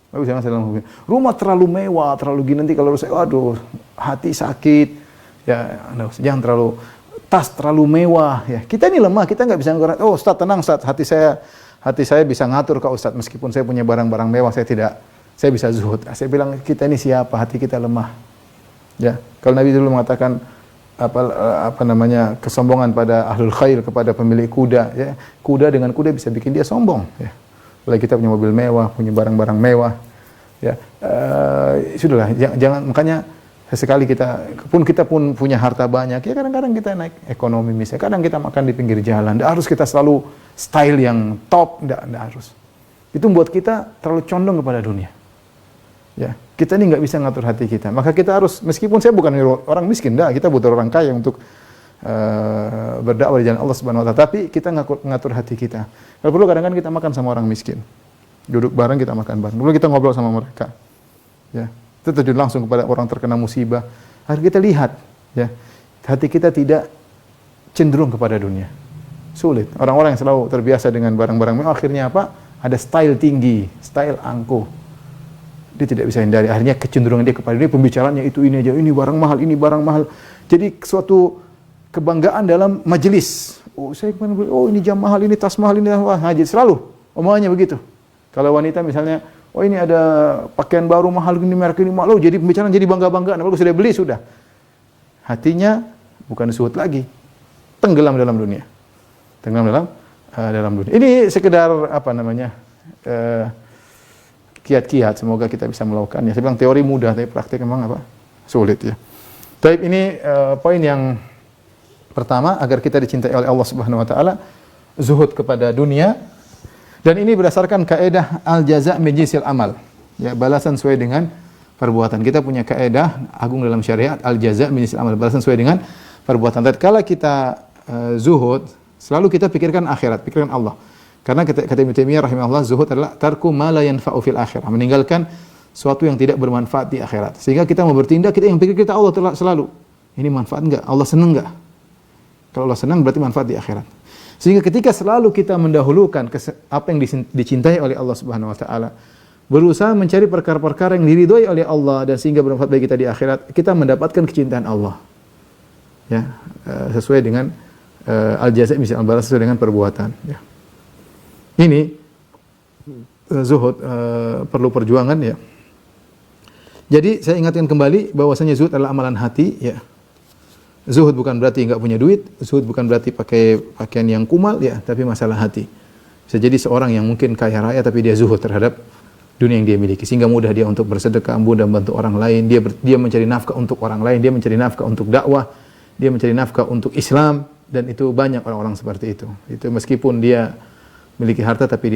Mobil sudah masuk dalam mobil. Rumah terlalu mewah, terlalu gini, nanti kalau saya, aduh, hati sakit. Ya, jangan terlalu, tas terlalu mewah. Ya, kita ini lemah, kita nggak bisa ngurang. Oh, Ustaz, tenang Ustaz, hati saya bisa ngatur Kak Ustaz, meskipun saya punya barang-barang mewah, saya bisa zuhud. Saya bilang, kita ini siapa? Hati kita lemah. Ya, kalau Nabi dulu mengatakan apa namanya, kesombongan pada ahlul khair, kepada pemilik kuda, ya. Kuda dengan kuda bisa bikin dia sombong, ya. Apalagi kita punya mobil mewah, punya barang-barang mewah, ya. Sudahlah, jangan, makanya sesekali kita pun punya harta banyak, ya kadang-kadang kita naik ekonomi misalnya, kadang kita makan di pinggir jalan, tidak harus kita selalu style yang top, tidak harus. Itu membuat kita terlalu condong kepada dunia. Ya, kita ini nggak bisa ngatur hati kita. Maka kita harus, meskipun saya bukan orang miskin, kita butuh orang kaya untuk berdakwah di jalan Allah Subhanahu Wa Taala. Tapi kita ngatur hati kita. Kalau perlu kadang-kadang kita makan sama orang miskin, duduk bareng kita makan bareng. Perlu kita ngobrol sama mereka. Ya, itu terjun langsung kepada orang terkena musibah. Harus kita lihat, ya, hati kita tidak cenderung kepada dunia. Sulit. Orang-orang yang selalu terbiasa dengan barang-barang mewah, akhirnya apa? Ada style tinggi, style angkuh. Dia tidak bisa hindari. Akhirnya kecenderungan dia kepada dunia, pembicaraannya itu ini aja, ini barang mahal, ini barang mahal. Jadi suatu kebanggaan dalam majelis. Oh, saya kemarin beli, oh ini jam mahal, ini tas mahal, ini wah, haji selalu omongannya begitu. Kalau wanita misalnya, oh ini ada pakaian baru mahal ini, merek ini mahal, jadi pembicaraan jadi bangga-banggaan, apalagi sudah beli sudah. Hatinya bukan zuhud lagi, tenggelam dalam dunia. Tenggelam dalam dunia. Ini sekedar apa namanya? Kiat-kiat, semoga kita bisa melakukannya. Saya bilang teori mudah, tapi praktik memang apa? Sulit ya. Tapi ini poin yang pertama, agar kita dicintai oleh Allah Subhanahu wa taala, zuhud kepada dunia. Dan ini berdasarkan kaidah al-jaza' min jinsil amal. Ya, balasan sesuai dengan perbuatan. Kita punya kaidah agung dalam syariat, al-jaza' min jinsil amal, balasan sesuai dengan perbuatan. Tatkala kita zuhud, selalu kita pikirkan akhirat, pikirkan Allah. Karena kata Ibnu Taimiyah rahimahullah, zuhud adalah tarku ma la yanfa'u fil akhirah, meninggalkan sesuatu yang tidak bermanfaat di akhirat. Sehingga kita mau bertindak, kita yang pikir kita Allah selalu. Ini manfaat enggak? Allah senang enggak? Kalau Allah senang berarti manfaat di akhirat. Sehingga ketika selalu kita mendahulukan apa yang dicintai oleh Allah Subhanahu wa taala, berusaha mencari perkara-perkara yang diridhoi oleh Allah dan sehingga bermanfaat bagi kita di akhirat, kita mendapatkan kecintaan Allah. Ya, sesuai dengan al-jaza' misalnya balas sesuai dengan perbuatan, ya. Ini zuhud perlu perjuangan, ya. Jadi saya ingatkan kembali bahwasanya zuhud adalah amalan hati, ya. Zuhud bukan berarti enggak punya duit, zuhud bukan berarti pakai pakaian yang kumal, ya, tapi masalah hati. Bisa jadi seorang yang mungkin kaya raya tapi dia zuhud terhadap dunia yang dia miliki, sehingga mudah dia untuk bersedekah, mudah membantu orang lain, dia mencari nafkah untuk orang lain, dia mencari nafkah untuk dakwah, dia mencari nafkah untuk Islam, dan itu banyak orang-orang seperti itu. Itu meskipun dia memiliki harta tapi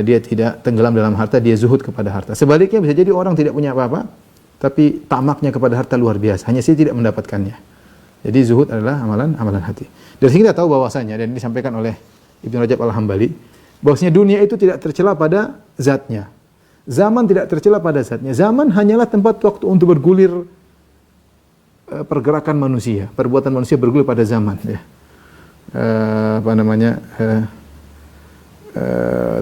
dia tidak tenggelam dalam harta, dia zuhud kepada harta. Sebaliknya bisa jadi orang tidak punya apa-apa tapi tamaknya kepada harta luar biasa, hanya saja tidak mendapatkannya. Jadi zuhud adalah amalan hati. Dari sini kita tahu bahwasanya, dan disampaikan oleh Ibnu Rajab Al-Hambali, bahwasanya dunia itu tidak tercela pada zatnya. Zaman tidak tercela pada zatnya. Zaman hanyalah tempat waktu untuk bergulir pergerakan manusia, perbuatan manusia bergulir pada zaman, ya.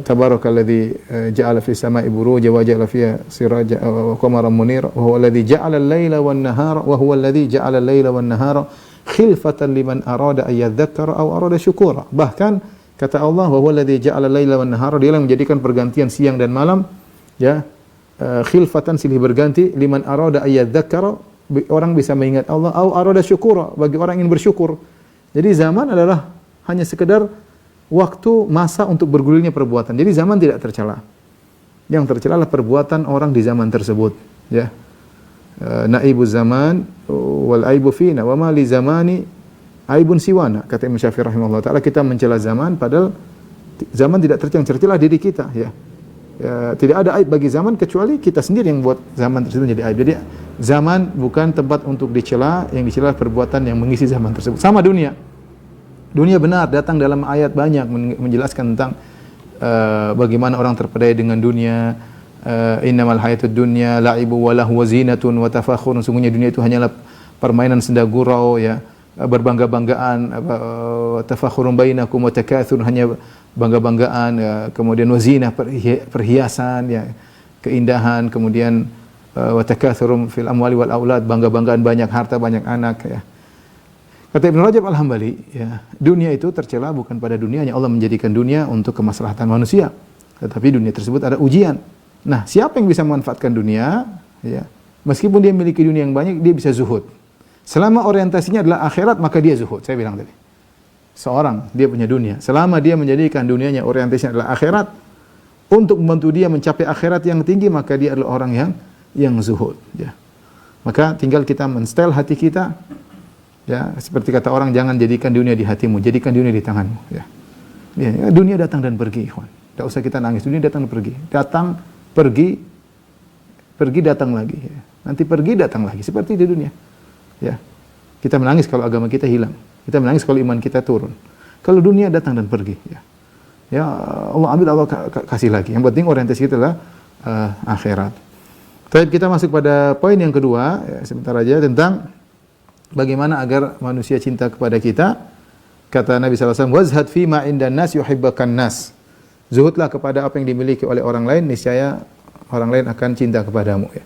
Tabarakalladzi ja'ala fis sama'i buruja wa ja'ala fiha siraja wa qamaran munira wa huwa alladzi ja'ala al-laila wan nahara wa huwa alladzi ja'ala al-laila wan nahara khilfatan liman arada ay yadhakkara aw arada syukura. Bahkan kata Allah, wa huwa alladzi ja'ala al-laila wan nahara, dia yang menjadikan pergantian siang dan malam, ya, khilfatan silih berganti, liman arada ay yadhakkara, orang bisa mengingat Allah, aw arada syukura, bagi orang yang ingin bersyukur. Jadi zaman adalah hanya sekedar waktu, masa untuk bergulirnya perbuatan. Jadi zaman tidak tercela. Yang tercela adalah perbuatan orang di zaman tersebut, ya. Naibu zaman wal aibu fina wa ma li zamani aibun siwana. Kata Imam Syafi'i rahimahullah taala, kita mencela zaman padahal zaman tidak tercela diri kita, ya. Tidak ada aib bagi zaman kecuali kita sendiri yang buat zaman tersebut jadi aib. Jadi zaman bukan tempat untuk dicela, yang dicela perbuatan yang mengisi zaman tersebut. Sama dunia. Dunia benar datang dalam ayat banyak menjelaskan tentang bagaimana orang terpedaya dengan dunia. Innamal hayatud dunya la'ibu wa lahu wa zinatun wa tafakhurun. Sungguhnya dunia itu hanyalah permainan senda gurau, ya, berbangga-banggaan, tafakhurun bainakum wa takatsur, hanya bangga-banggaan, ya, kemudian wazinah, perhiasan, ya, keindahan, kemudian wa takatsurum fil amwali wal aulad, bangga-banggaan banyak harta, banyak anak, ya. Kata Ibnu Rajab Al-Hambali, ya, dunia itu tercela bukan pada dunianya. Allah menjadikan dunia untuk kemaslahatan manusia. Tetapi dunia tersebut ada ujian. Nah, siapa yang bisa memanfaatkan dunia, ya, meskipun dia memiliki dunia yang banyak, dia bisa zuhud. Selama orientasinya adalah akhirat, maka dia zuhud. Saya bilang tadi. Seorang, dia punya dunia. Selama dia menjadikan dunianya orientasinya adalah akhirat, untuk membantu dia mencapai akhirat yang tinggi, maka dia adalah orang yang zuhud, ya. Maka tinggal kita men-stel hati kita. Ya, seperti kata orang, jangan jadikan dunia di hatimu, jadikan dunia di tanganmu, ya. Ya, dunia datang dan pergi, ikhwan. Tidak usah kita nangis, dunia datang dan pergi. Datang, pergi, datang lagi, ya. Nanti pergi, datang lagi, seperti di dunia. Ya. Kita menangis kalau agama kita hilang. Kita menangis kalau iman kita turun. Kalau dunia datang dan pergi, ya. Ya, Allah ambil, Allah kasih lagi. Yang penting orientasi kita adalah akhirat. Tapi kita masuk pada poin yang kedua, ya, sebentar aja, tentang bagaimana agar manusia cinta kepada kita. Kata Nabi SAW, wazhad fi ma indan nas yuhibbakan nas. Zuhudlah kepada apa yang dimiliki oleh orang lain, niscaya orang lain akan cinta kepadamu, ya.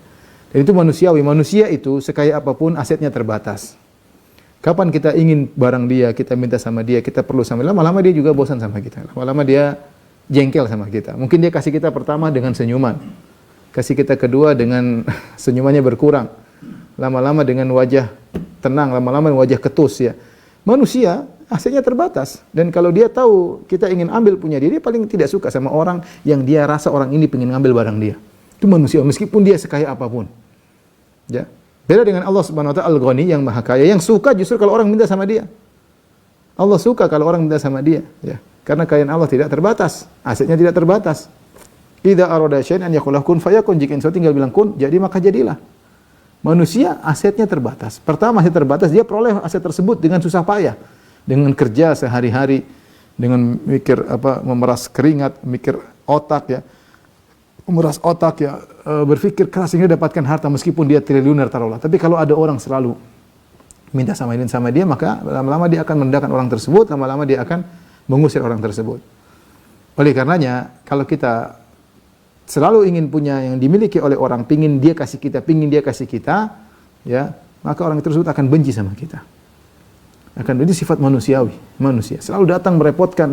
Dan itu manusiawi. Manusia itu sekaya apapun asetnya terbatas. Kapan kita ingin barang dia, kita minta sama dia, kita perlu sama dia, lama-lama dia juga bosan sama kita. Lama-lama dia jengkel sama kita. Mungkin dia kasih kita pertama dengan senyuman. Kasih kita kedua dengan senyumannya berkurang. Lama-lama dengan wajah tenang, lama-lama dengan wajah ketus ya. Manusia asetnya terbatas, dan kalau dia tahu kita ingin ambil punya dia paling tidak suka sama orang yang dia rasa orang ini ingin ngambil barang dia. Itu manusia meskipun dia sekaya apapun. Ya. Beda dengan Allah Subhanahu wa taala Al-Ghani yang Maha Kaya, yang suka justru kalau orang minta sama dia. Allah suka kalau orang minta sama dia, ya. Karena kekayaan Allah tidak terbatas, asetnya tidak terbatas. Idza arada syai'an an yaqula kun fayakun, jika sesuatu tinggal bilang kun, jadi maka jadilah. Manusia asetnya terbatas. Pertama aset terbatas, dia peroleh aset tersebut dengan susah payah, dengan kerja sehari-hari, dengan mikir memeras keringat, mikir otak ya. Memeras otak ya, berpikir keras sehingga dapatkan harta meskipun dia triliuner taruhlah. Tapi kalau ada orang selalu minta sama ini sama dia, maka lama-lama dia akan merendahkan orang tersebut, lama-lama dia akan mengusir orang tersebut. Oleh karenanya, kalau kita selalu ingin punya yang dimiliki oleh orang, pingin dia kasih kita, ya, maka orang tersebut akan benci sama kita. Akan benci, sifat manusiawi, manusia. Selalu datang merepotkan,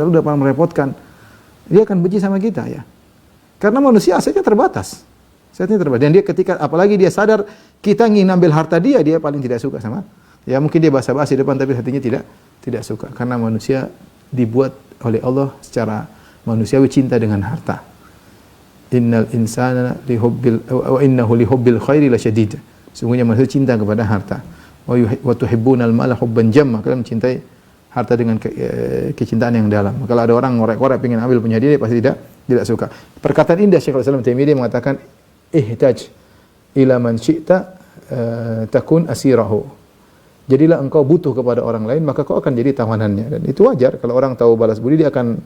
dia akan benci sama kita ya. Karena manusia asetnya terbatas. Dan dia ketika, apalagi dia sadar kita ingin ambil harta dia paling tidak suka sama. Ya mungkin dia basa-basi depan, tapi hatinya tidak suka. Karena manusia dibuat oleh Allah secara manusiawi cinta dengan harta. Innal insana wa innahu lihubbil khairi lasyadid. Sungguhnya manusia cinta kepada harta. Wa tuhibbunal mala hubban jamma. Kalian mencintai harta dengan kecintaan yang dalam. Kalau ada orang ngorek-ngorek pengen ambil punya dia pasti tidak suka. Perkataan indah Syekhul Islam Taimiyah mengatakan ihtaj ila man syi'ta takun asirahu. Jadilah engkau butuh kepada orang lain, maka kau akan jadi tawanannya. Dan itu wajar, kalau orang tahu balas budi, dia akan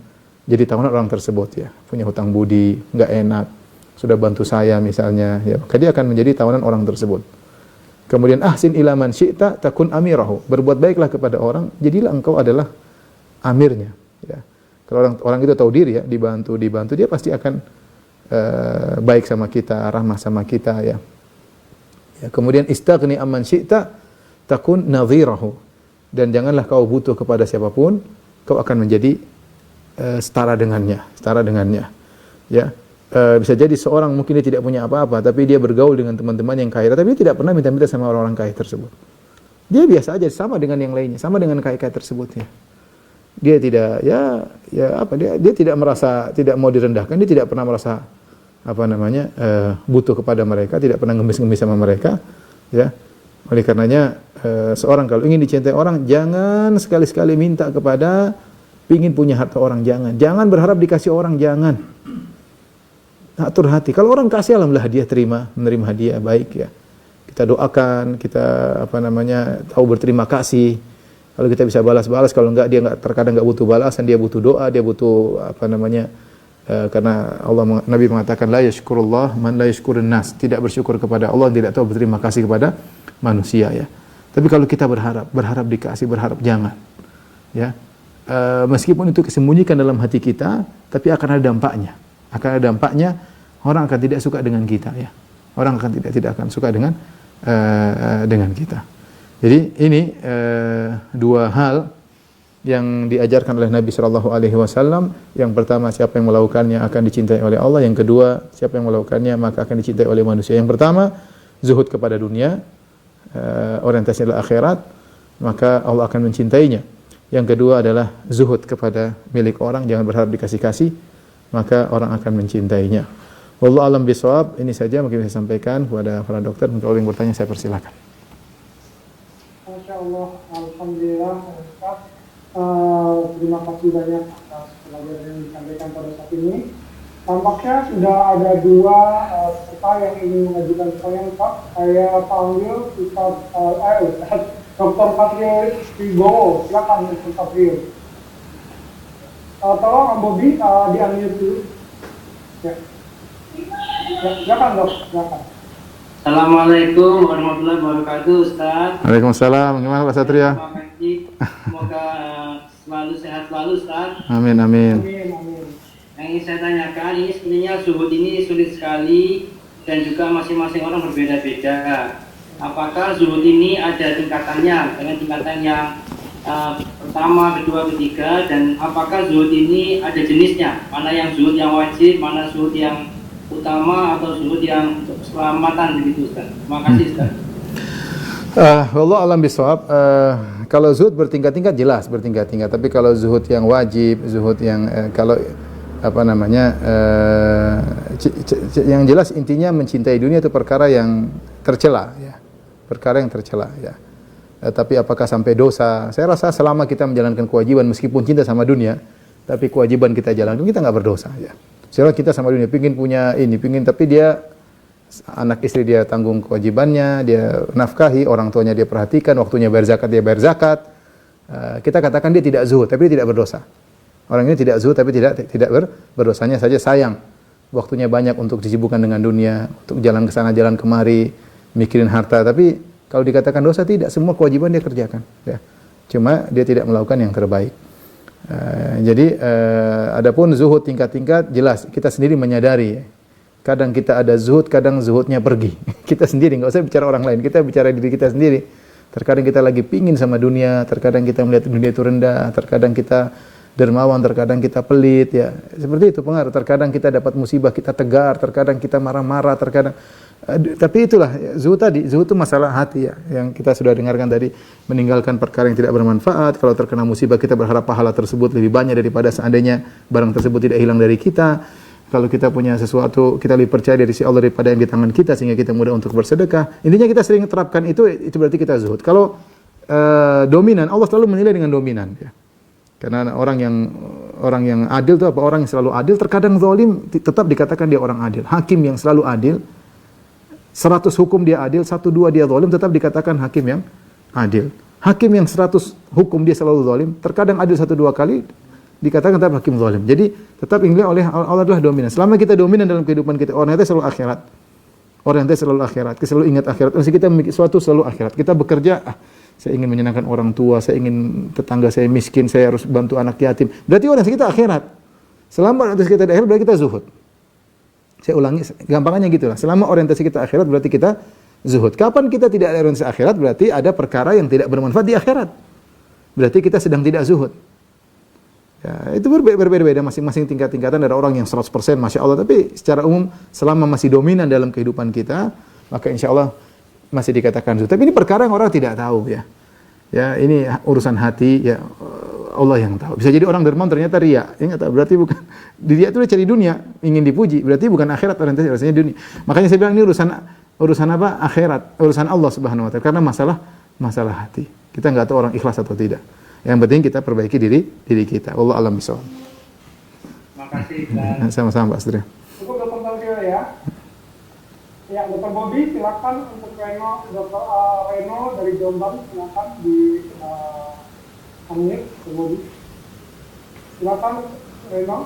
jadi tawanan orang tersebut ya. Punya hutang budi, enggak enak, sudah bantu saya misalnya, ya, maka dia akan menjadi tawanan orang tersebut. Kemudian ahsin ila man syi'ta takun amirahu. Berbuat baiklah kepada orang, jadilah engkau adalah amirnya, ya. Kalau orang itu tahu diri ya, dibantu, dia pasti akan baik sama kita, rahmah sama kita ya. Ya, kemudian istaghni amman syi'ta takun nadhirahu, dan janganlah kau butuh kepada siapapun, kau akan menjadi setara dengannya. Ya, bisa jadi seorang mungkin dia tidak punya apa-apa, tapi dia bergaul dengan teman-teman yang kaya, tapi dia tidak pernah minta-minta sama orang-orang kaya tersebut. Dia biasa aja, sama dengan yang lainnya, sama dengan kaya-kaya tersebut ya. Dia tidak dia tidak merasa, tidak mau direndahkan, dia tidak pernah merasa butuh kepada mereka, tidak pernah ngemis-ngemis sama mereka ya. Oleh karenanya seorang kalau ingin dicintai orang, jangan sekali-sekali minta kepada, pingin punya harta orang, jangan berharap dikasih orang, jangan. Atur hati. Kalau orang kasih, alhamdulillah dia menerima hadiah, baik ya. Kita doakan, kita tahu berterima kasih. Kalau kita bisa balas, kalau enggak, dia terkadang enggak butuh balasan, dia butuh doa, dia butuh karena Nabi mengatakan la yashkurullah man la yashkurun nas, tidak bersyukur kepada Allah, tidak tahu berterima kasih kepada manusia ya. Tapi kalau kita berharap dikasih, jangan ya. Meskipun itu disembunyikan dalam hati kita, tapi akan ada dampaknya, orang akan tidak suka dengan kita ya. Orang akan tidak akan suka dengan kita. Jadi ini dua hal yang diajarkan oleh Nabi sallallahu alaihi wasallam. Yang pertama, siapa yang melakukannya akan dicintai oleh Allah. Yang kedua, siapa yang melakukannya maka akan dicintai oleh manusia. Yang pertama, zuhud kepada dunia, orientasinya adalah akhirat, maka Allah akan mencintainya. Yang kedua adalah zuhud kepada milik orang, jangan berharap dikasih-kasih, maka orang akan mencintainya. Wallahu a'lam bishawab. Ini saja mungkin saya sampaikan kepada para dokter. Untuk orang yang bertanya, saya persilakan. Masyaallah, alhamdulillah Ustaz. Terima kasih banyak atas pelajaran yang disampaikan pada saat ini. Tampaknya sudah ada dua peserta yang ingin mengajukan pertanyaan, Pak. Saya panggil Ustaz Dr. Fatril Wibowo. Silakan Dr. Fatril. Tolong Bobby di-unmute dulu. Ya. Silakan Dok, silakan. Assalamualaikum warahmatullahi wabarakatuh, Ustaz. Waalaikumsalam. Gimana Pak Satria? Terima kasih. Semoga selalu sehat selalu, Ustaz. Amin. Yang ingin saya tanyakan, ini sebenarnya zuhud ini sulit sekali dan juga masing-masing orang berbeda-beda. Apakah zuhud ini ada tingkatannya, dengan tingkatan yang pertama, kedua, ketiga, dan apakah zuhud ini ada jenisnya? Mana yang zuhud yang wajib, mana zuhud yang utama, atau zuhud yang untuk keselamatan begitu, Ustaz? Terima kasih, Ustaz. Wallahu alam bisawab. Kalau zuhud bertingkat-tingkat jelas bertingkat-tingkat, tapi kalau zuhud yang wajib, zuhud yang kalau apa namanya yang jelas intinya mencintai dunia itu perkara yang tercela ya. Perkara yang tercela ya. Tapi apakah sampai dosa? Saya rasa selama kita menjalankan kewajiban meskipun cinta sama dunia, tapi kewajiban kita jalankan, kita enggak berdosa ya. Sekarang kita sama dunia pingin punya ini, pingin, tapi dia anak istri dia tanggung kewajibannya, dia nafkahi, orang tuanya dia perhatikan, waktunya bayar zakat dia bayar zakat. Kita katakan dia tidak zuhud, tapi dia tidak berdosa. Orang ini tidak zuhud tapi tidak berdosanya saja sayang. Waktunya banyak untuk disibukkan dengan dunia, untuk jalan ke sana jalan kemari, mikirin harta, tapi kalau dikatakan dosa tidak, semua kewajiban dia kerjakan ya. Cuma dia tidak melakukan yang terbaik. Jadi adapun zuhud tingkat-tingkat jelas kita sendiri menyadari. Kadang kita ada zuhud, kadang zuhudnya pergi. Kita sendiri, enggak usah bicara orang lain, kita bicara diri kita sendiri. Terkadang kita lagi pingin sama dunia, terkadang kita melihat dunia itu rendah, terkadang kita dermawan, terkadang kita pelit ya. Seperti itu pengaruh. Terkadang kita dapat musibah, kita tegar, terkadang kita marah-marah, terkadang tapi itulah zuhud tadi. Zuhud itu masalah hati ya, yang kita sudah dengarkan tadi, meninggalkan perkara yang tidak bermanfaat. Kalau terkena musibah kita berharap pahala tersebut lebih banyak daripada seandainya barang tersebut tidak hilang dari kita. Kalau kita punya sesuatu, kita lebih percaya dari si Allah daripada yang di tangan kita, sehingga kita mudah untuk bersedekah. Intinya kita sering terapkan itu berarti kita zuhud. Kalau dominan, Allah selalu menilai dengan dominan ya. Karena orang yang adil itu apa? Orang yang selalu adil, terkadang zalim tetap dikatakan dia orang adil. Hakim yang selalu adil, 100 hukum dia adil, 1, 2 dia zalim, tetap dikatakan hakim yang adil. Hakim yang 100 hukum dia selalu zalim, terkadang adil 1, 2 kali, dikatakan tetap hakim zalim. Jadi tetap dinilai oleh Allah adalah dominan. Selama kita dominan dalam kehidupan kita, orang itu selalu akhirat. Orang itu selalu akhirat, kita selalu ingat akhirat. Mesti kita memiliki sesuatu selalu akhirat. Kita bekerja, saya ingin menyenangkan orang tua, saya ingin tetangga saya miskin, saya harus bantu anak yatim. Berarti orientasi kita akhirat. Selama orientasi kita di akhirat, berarti kita zuhud. Saya ulangi, gampangnya gitulah. Selama orientasi kita akhirat, berarti kita zuhud. Kapan kita tidak ada orientasi akhirat, berarti ada perkara yang tidak bermanfaat di akhirat. Berarti kita sedang tidak zuhud. Ya, itu berbeda-beda, masing-masing tingkat-tingkatan. Ada orang yang 100% Masya Allah, tapi secara umum, selama masih dominan dalam kehidupan kita, maka insya Allah masih dikatakan zuhud. Tapi ini perkara yang orang tidak tahu ya. Ya, ini urusan hati ya, Allah yang tahu. Bisa jadi orang dermawan ternyata riya. Ya, berarti bukan dia itu cari dunia, ingin dipuji. Berarti bukan akhirat, orientasinya dunia. Makanya saya bilang ini urusan apa? Akhirat, urusan Allah Subhanahu wa taala. Karena masalah hati. Kita enggak tahu orang ikhlas atau tidak. Yang penting kita perbaiki diri kita. Allah alam bisawab. Makasih. Sama-sama Pak Astri. Cukup Dr. Tangkil ya. Ya, Dr. Bobby silakan untuk Dr. Reno dari Jombang, silakan di unmute Dr. Bobby. Silakan Reno.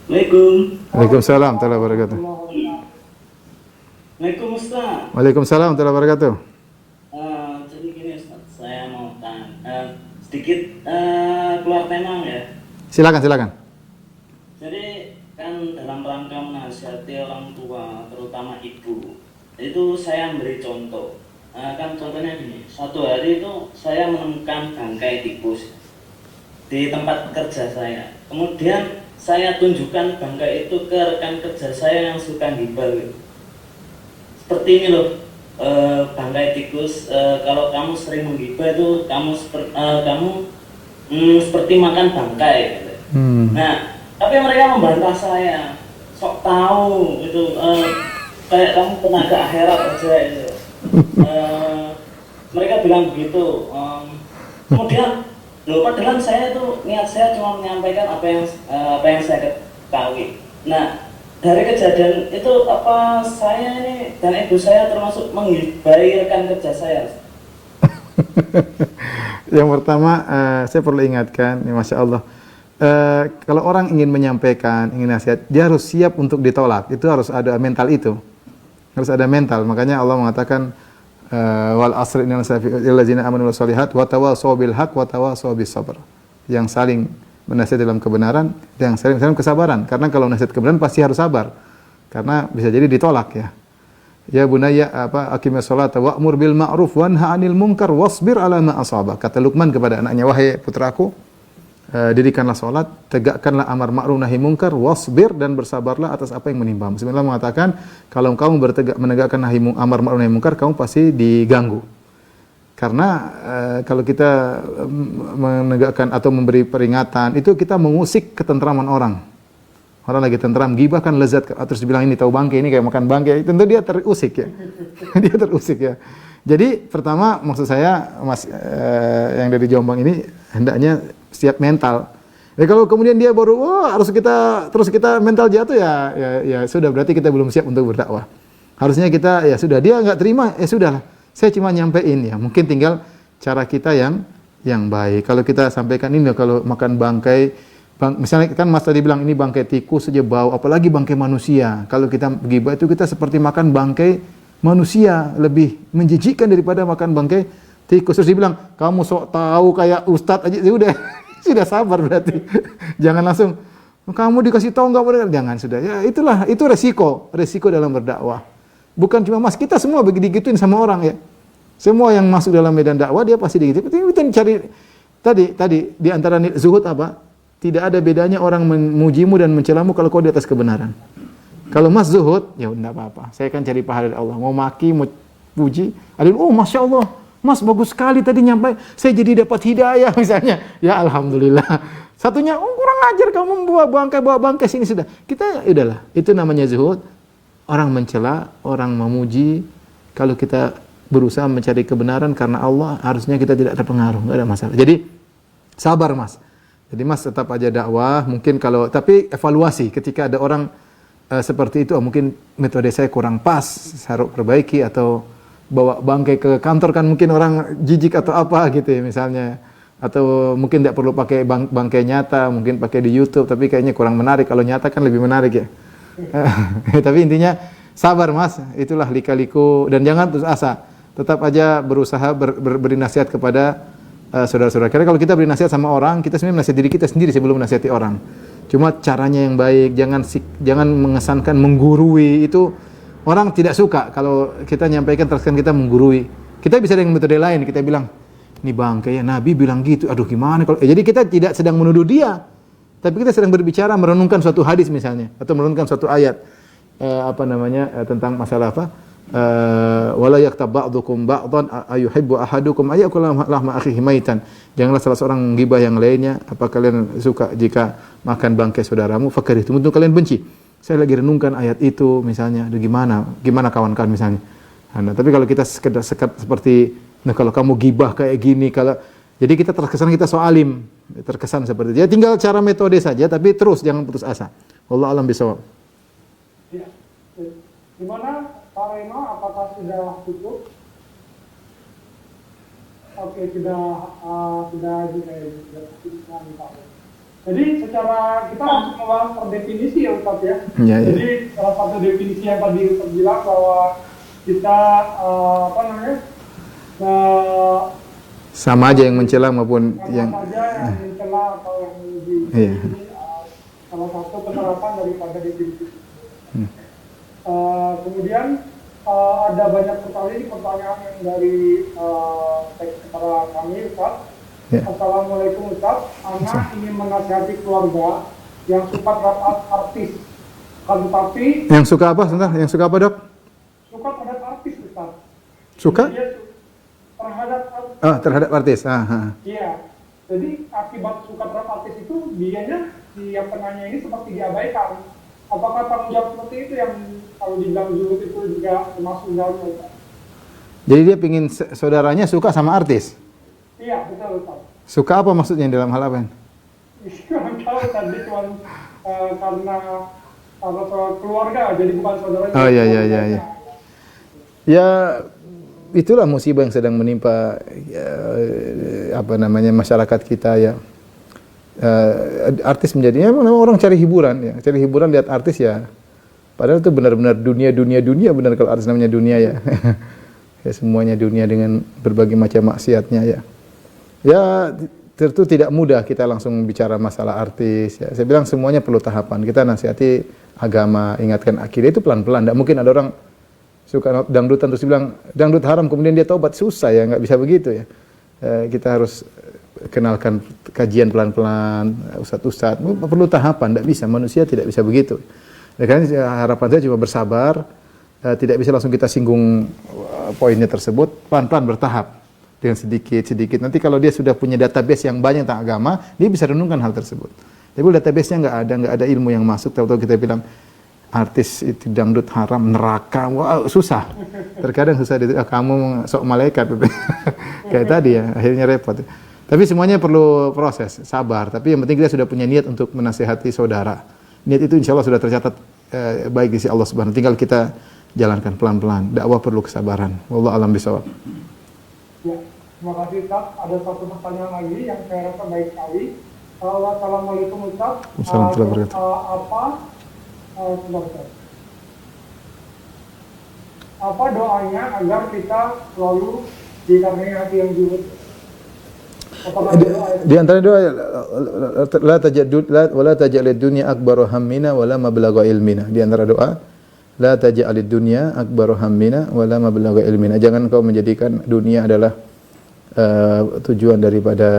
Assalamualaikum. Waalaikumsalam warahmatullahi wabarakatuh. Waalaikumsalam Ustaz. Waalaikumsalam warahmatullahi wabarakatuh. Jadi gini Ustaz, saya mau tanya sedikit keluar tema ya. Silakan. Jadi kan dalam rangka menasihati orang tua, terutama ibu, itu saya beri contoh. Kan contohnya gini, suatu hari itu saya menemukan bangkai tikus di tempat kerja saya. Kemudian saya tunjukkan bangkai itu ke rekan kerja saya yang suka gibah. Seperti ini loh, bangkai tikus. Kalau kamu sering menggibah itu kamu seperti makan bangkai. Nah, tapi mereka membantah saya, sok tahu itu kayak kamu tenaga akhirat aja itu. Mereka bilang begitu. Kemudian, padahal saya tuh niat saya cuma menyampaikan apa yang saya ketahui. Nah, dari kejadian itu apa saya ini dan ibu saya termasuk menggibahi rekan kerja saya? Yang pertama, saya perlu ingatkan, ya Masya Allah, kalau orang ingin menyampaikan, ingin nasihat, dia harus siap untuk ditolak. Itu harus ada mental itu. Harus ada mental. Makanya Allah mengatakan, wal asri innal ladzina amanu was solihat wa tawassaw bil haqq wa tawassaw bis sabr. Yang saling menasihat dalam kebenaran, yang saling kesabaran. Karena kalau nasihat kebenaran pasti harus sabar. Karena bisa jadi ditolak ya. Ya bunayya aqimis salata wa'mur bil ma'ruf wanha 'anil munkar wasbir 'ala ma asabak. Kata Luqman kepada anaknya, wahai putraku, dirikanlah salat, tegakkanlah amar ma'ruf nahi munkar, wasbir, dan bersabarlah atas apa yang menimpamu. Sebenarnya mengatakan kalau kamu menegakkan amar ma'ruf nahi munkar, kamu pasti diganggu. Karena kalau kita menegakkan atau memberi peringatan, itu kita mengusik ketentraman orang. Orang lagi tentram, gibah kan lezat, terus dibilang ini tahu bangke, ini kayak makan bangke, tentu dia terusik ya. Dia terusik ya. Jadi pertama maksud saya Mas yang dari Jombang ini hendaknya siap mental. Ya kalau kemudian dia baru harus kita mental jatuh ya sudah, berarti kita belum siap untuk berdakwah. Harusnya kita ya sudah, dia enggak terima ya sudahlah. Saya cuma nyampein ya, mungkin tinggal cara kita yang baik. Kalau kita sampaikan ini, kalau makan bangkai, misalnya kan Mas tadi bilang ini bangkai tikus saja bau, apalagi bangkai manusia. Kalau kita gibah itu kita seperti makan bangkai manusia, lebih menjijikkan daripada makan bangkai tikus. Terus dibilang, kamu sok tahu kayak ustadz aja, sudah sudah sabar berarti. Jangan langsung kamu dikasih tahu enggak boleh, jangan, sudah. Ya itu resiko dalam berdakwah. Bukan cuma Mas, kita semua digituin sama orang ya. Semua yang masuk dalam medan dakwah dia pasti digituin. Kita cari tadi di antara zuhud apa? Tidak ada bedanya orang memujimu dan mencelamu kalau kau di atas kebenaran. Kalau Mas zuhud, ya enggak apa-apa. Saya akan cari pahala dari Allah. Mau maki, mau puji, ada Masya Allah, Mas bagus sekali tadi nyampai, saya jadi dapat hidayah misalnya. Ya alhamdulillah. Satunya, kurang ajar kamu bawa bangkai sini sudah. Kita udahlah, itu namanya zuhud. Orang mencela, orang memuji. Kalau kita berusaha mencari kebenaran karena Allah, harusnya kita tidak terpengaruh, enggak ada masalah. Jadi sabar Mas. Jadi Mas tetap aja dakwah, mungkin tapi evaluasi ketika ada orang seperti itu, mungkin metode saya kurang pas, harus perbaiki, atau bawa bangkai ke kantor kan mungkin orang jijik atau apa gitu ya misalnya. Atau mungkin tidak perlu pakai bangkai nyata, mungkin pakai di YouTube, tapi kayaknya kurang menarik. Kalau nyata kan lebih menarik ya. Tapi intinya sabar Mas, itulah lika-liku, dan jangan putus asa. Tetap aja berusaha beri nasihat kepada saudara-saudara. Karena kalau kita beri nasihat sama orang, kita sebenarnya menasihati diri kita sendiri sebelum menasihati orang. Cuma caranya yang baik, jangan mengesankan menggurui, itu orang tidak suka kalau kita nyampaikan terkesan kita menggurui. Kita bisa dengan metode lain, kita bilang, ini bangkai ya, Nabi bilang gitu, aduh gimana kalau jadi kita tidak sedang menuduh dia, tapi kita sedang berbicara merenungkan suatu hadis misalnya, atau merenungkan suatu ayat tentang masalah apa? Wala yaktab ba'dukum ba'dan ayuhibbu ahadukum ayakula lahma akhihi maitan. Janganlah salah seorang gibah yang lainnya. Apa kalian suka jika makan bangkai saudaramu? Fakarihtum, untuk kalian benci. Saya lagi renungkan ayat itu misalnya. Aduh gimana kawan-kawan misalnya. Nah, tapi kalau kita sekedar seperti kalau kamu gibah kayak gini, jadi kita terkesan kita so alim, terkesan seperti itu. Ya tinggal cara metode saja, tapi terus jangan putus asa. Wallahu a'lam bishawab. Ya. Gimana Pak Reno, apakah sudah cukup? Oke, sudah Jadi secara kita langsung membahas per definisi ya Ustaz ya. Ya. Jadi salah satu definisi yang tadi Ustaz bilang bahwa kita sama aja yang mencela maupun yang mencela atau yang memuji. Iya. Salah satu penerapan daripada definisi. Kemudian ada banyak pertanyaan yang dari para kami Ustaz. Ya. Assalamualaikum Ustaz. Anak ingin menasihati keluarga yang suka terhadap artis. Tetapi yang suka apa? Sebentar, yang suka apa Dok? Suka terhadap artis Ustaz. Suka? Terhadap artis. Iya. Jadi akibat suka terhadap artis itu dianya si yang penanya ini seperti diabaikan. Apakah tanggung jawab seperti itu yang kalau dibilang zuhud itu juga termasuk dalam Ustaz? Jadi dia pingin saudaranya suka sama artis? Iya, betul Ustaz. Suka apa maksudnya dalam hal apa? Kurang tahu tadi cuma karena keluarga, jadi bukan saudaranya. Oh iya. Ya itulah musibah yang sedang menimpa masyarakat kita ya. Artis menjadinya orang cari hiburan lihat artis ya. Padahal itu benar-benar dunia benar kalau artis namanya dunia ya. Ya semuanya dunia dengan berbagai macam maksiatnya ya. Ya tentu tidak mudah kita langsung bicara masalah artis ya. Saya bilang semuanya perlu tahapan. Kita nasihati agama, ingatkan akidah itu pelan-pelan. Tidak mungkin ada orang suka dangdutan terus bilang dangdut haram, kemudian dia taubat, susah ya, nggak bisa begitu ya. Kita harus kenalkan kajian pelan-pelan, ustadz-ustadz, perlu tahapan, tidak bisa, manusia tidak bisa begitu. Karena harapan saya cuma bersabar, tidak bisa langsung kita singgung poinnya tersebut, pelan-pelan bertahap dengan sedikit-sedikit. Nanti kalau dia sudah punya database yang banyak tentang agama, dia bisa renungkan hal tersebut. Tapi database-nya nggak ada ilmu yang masuk, tahu-tahu kita bilang artis itu dangdut haram, neraka, wah susah. Terkadang susah, kamu sok malaikat, kayak tadi ya, akhirnya repot. Tapi semuanya perlu proses, sabar. Tapi yang penting kita sudah punya niat untuk menasihati saudara. Niat itu insya Allah sudah tercatat baik di sisi Allah Subhanahu. Tinggal kita jalankan pelan-pelan. Dakwah perlu kesabaran. Wallahu a'lam bishawab. Ya, terima kasih Ustaz. Ada satu pertanyaan lagi yang saya rasa baik sekali. Assalamualaikum Ustaz. Assalamualaikum. Apa doanya agar kita selalu dikaruniai hati yang jujur? Di antara doa la taj'alid dunya akbaru hammina wala mablagha ilmina. Di antara doa la taj'alid dunya akbaru hammina wala mablagha ilmina. Jangan kau menjadikan dunia adalah tujuan daripada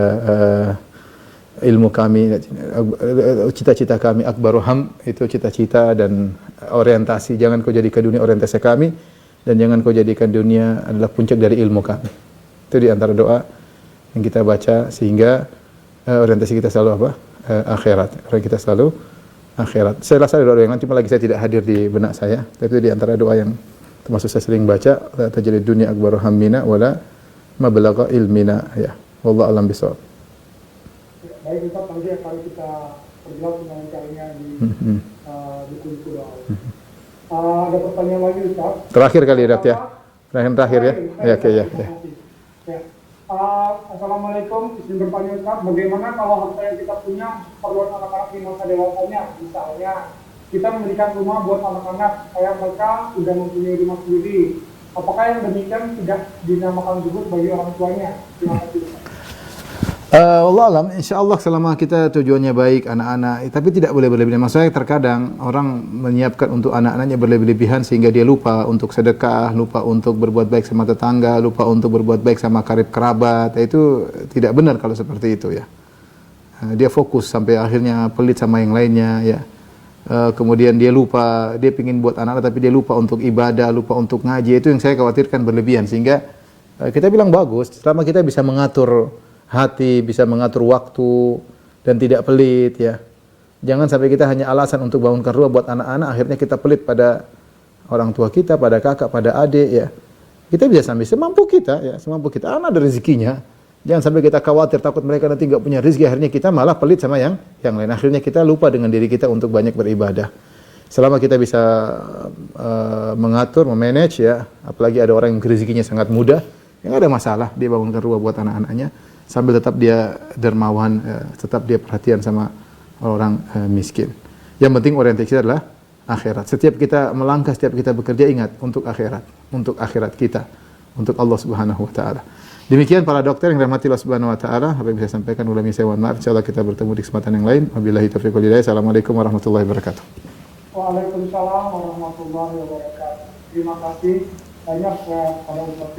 ilmu kami, cita-cita kami. Akbaru ham itu cita-cita dan orientasi. Jangan kau jadikan dunia orientasi kami, dan jangan kau jadikan dunia adalah puncak dari ilmu kami. Itu di antara doa yang kita baca sehingga orientasi kita selalu apa? Akhirat. Orientasi kita selalu akhirat. Saya rasa ada doa yang lain, cuma lagi saya tidak hadir di benak saya. Tapi itu di antara doa yang termasuk saya sering baca. La taj'alid dunya akbaru hammina wala mablagha ilmina. Ya. Wallahu a'lam bishawab. Baik Ustaz, nanti akan kita perjelas dengan caranya di buku-buku doa. Ada pertanyaan lagi Ustaz. Terakhir kali ya, ya. Terakhir ya. Ya, oke ya. Assalamualaikum, izin bertanya Ustaz, bagaimana kalau harta yang kita punya perlu anak-anak di masa dewasanya? Misalnya kita memberikan rumah buat anak-anak supaya mereka sudah mempunyai rumah sendiri. Apakah yang demikian tidak dinamakan zuhud bagi orang tuanya? Terima kasih Ustaz. Allah alam, insyaallah selama kita tujuannya baik anak-anak, tapi tidak boleh berlebihan. Maksudnya terkadang orang menyiapkan untuk anak-anaknya berlebihan sehingga dia lupa untuk sedekah, lupa untuk berbuat baik sama tetangga, lupa untuk berbuat baik sama karib kerabat. Itu tidak benar kalau seperti itu ya. Dia fokus sampai akhirnya pelit sama yang lainnya ya. Kemudian dia lupa, dia ingin buat anak-anak tapi dia lupa untuk ibadah, lupa untuk ngaji. Itu yang saya khawatirkan berlebihan, sehingga kita bilang bagus selama kita bisa mengatur hati, bisa mengatur waktu dan tidak pelit ya. Jangan sampai kita hanya alasan untuk bangunkan rumah buat anak-anak, akhirnya kita pelit pada orang tua kita, pada kakak, pada adik ya. Kita bisa sampai semampu kita ya, semampu kita. Anak ada rezekinya. Jangan sampai kita khawatir takut mereka nanti enggak punya rezeki, akhirnya kita malah pelit sama yang lain. Akhirnya kita lupa dengan diri kita untuk banyak beribadah. Selama kita bisa mengatur, memanage ya, apalagi ada orang yang rezekinya sangat mudah, ya enggak ada masalah dia bangunkan rumah buat anak-anaknya. Sambil tetap dia dermawan, tetap dia perhatian sama orang miskin. Yang penting orientasi kita adalah akhirat. Setiap kita melangkah, setiap kita bekerja, ingat untuk akhirat kita, untuk Allah Subhanahu wa taala. Demikian para dokter yang dirahmati Allah Subhanahu wa taala, apa yang bisa saya sampaikan ulama saya mohon maaf. Insyaallah kita bertemu di kesempatan yang lain. Wabillahi taufiq wal hidayah. Assalamualaikum warahmatullahi wabarakatuh. Waalaikumsalam warahmatullahi wabarakatuh. Terima kasih banyak kepada Ustaz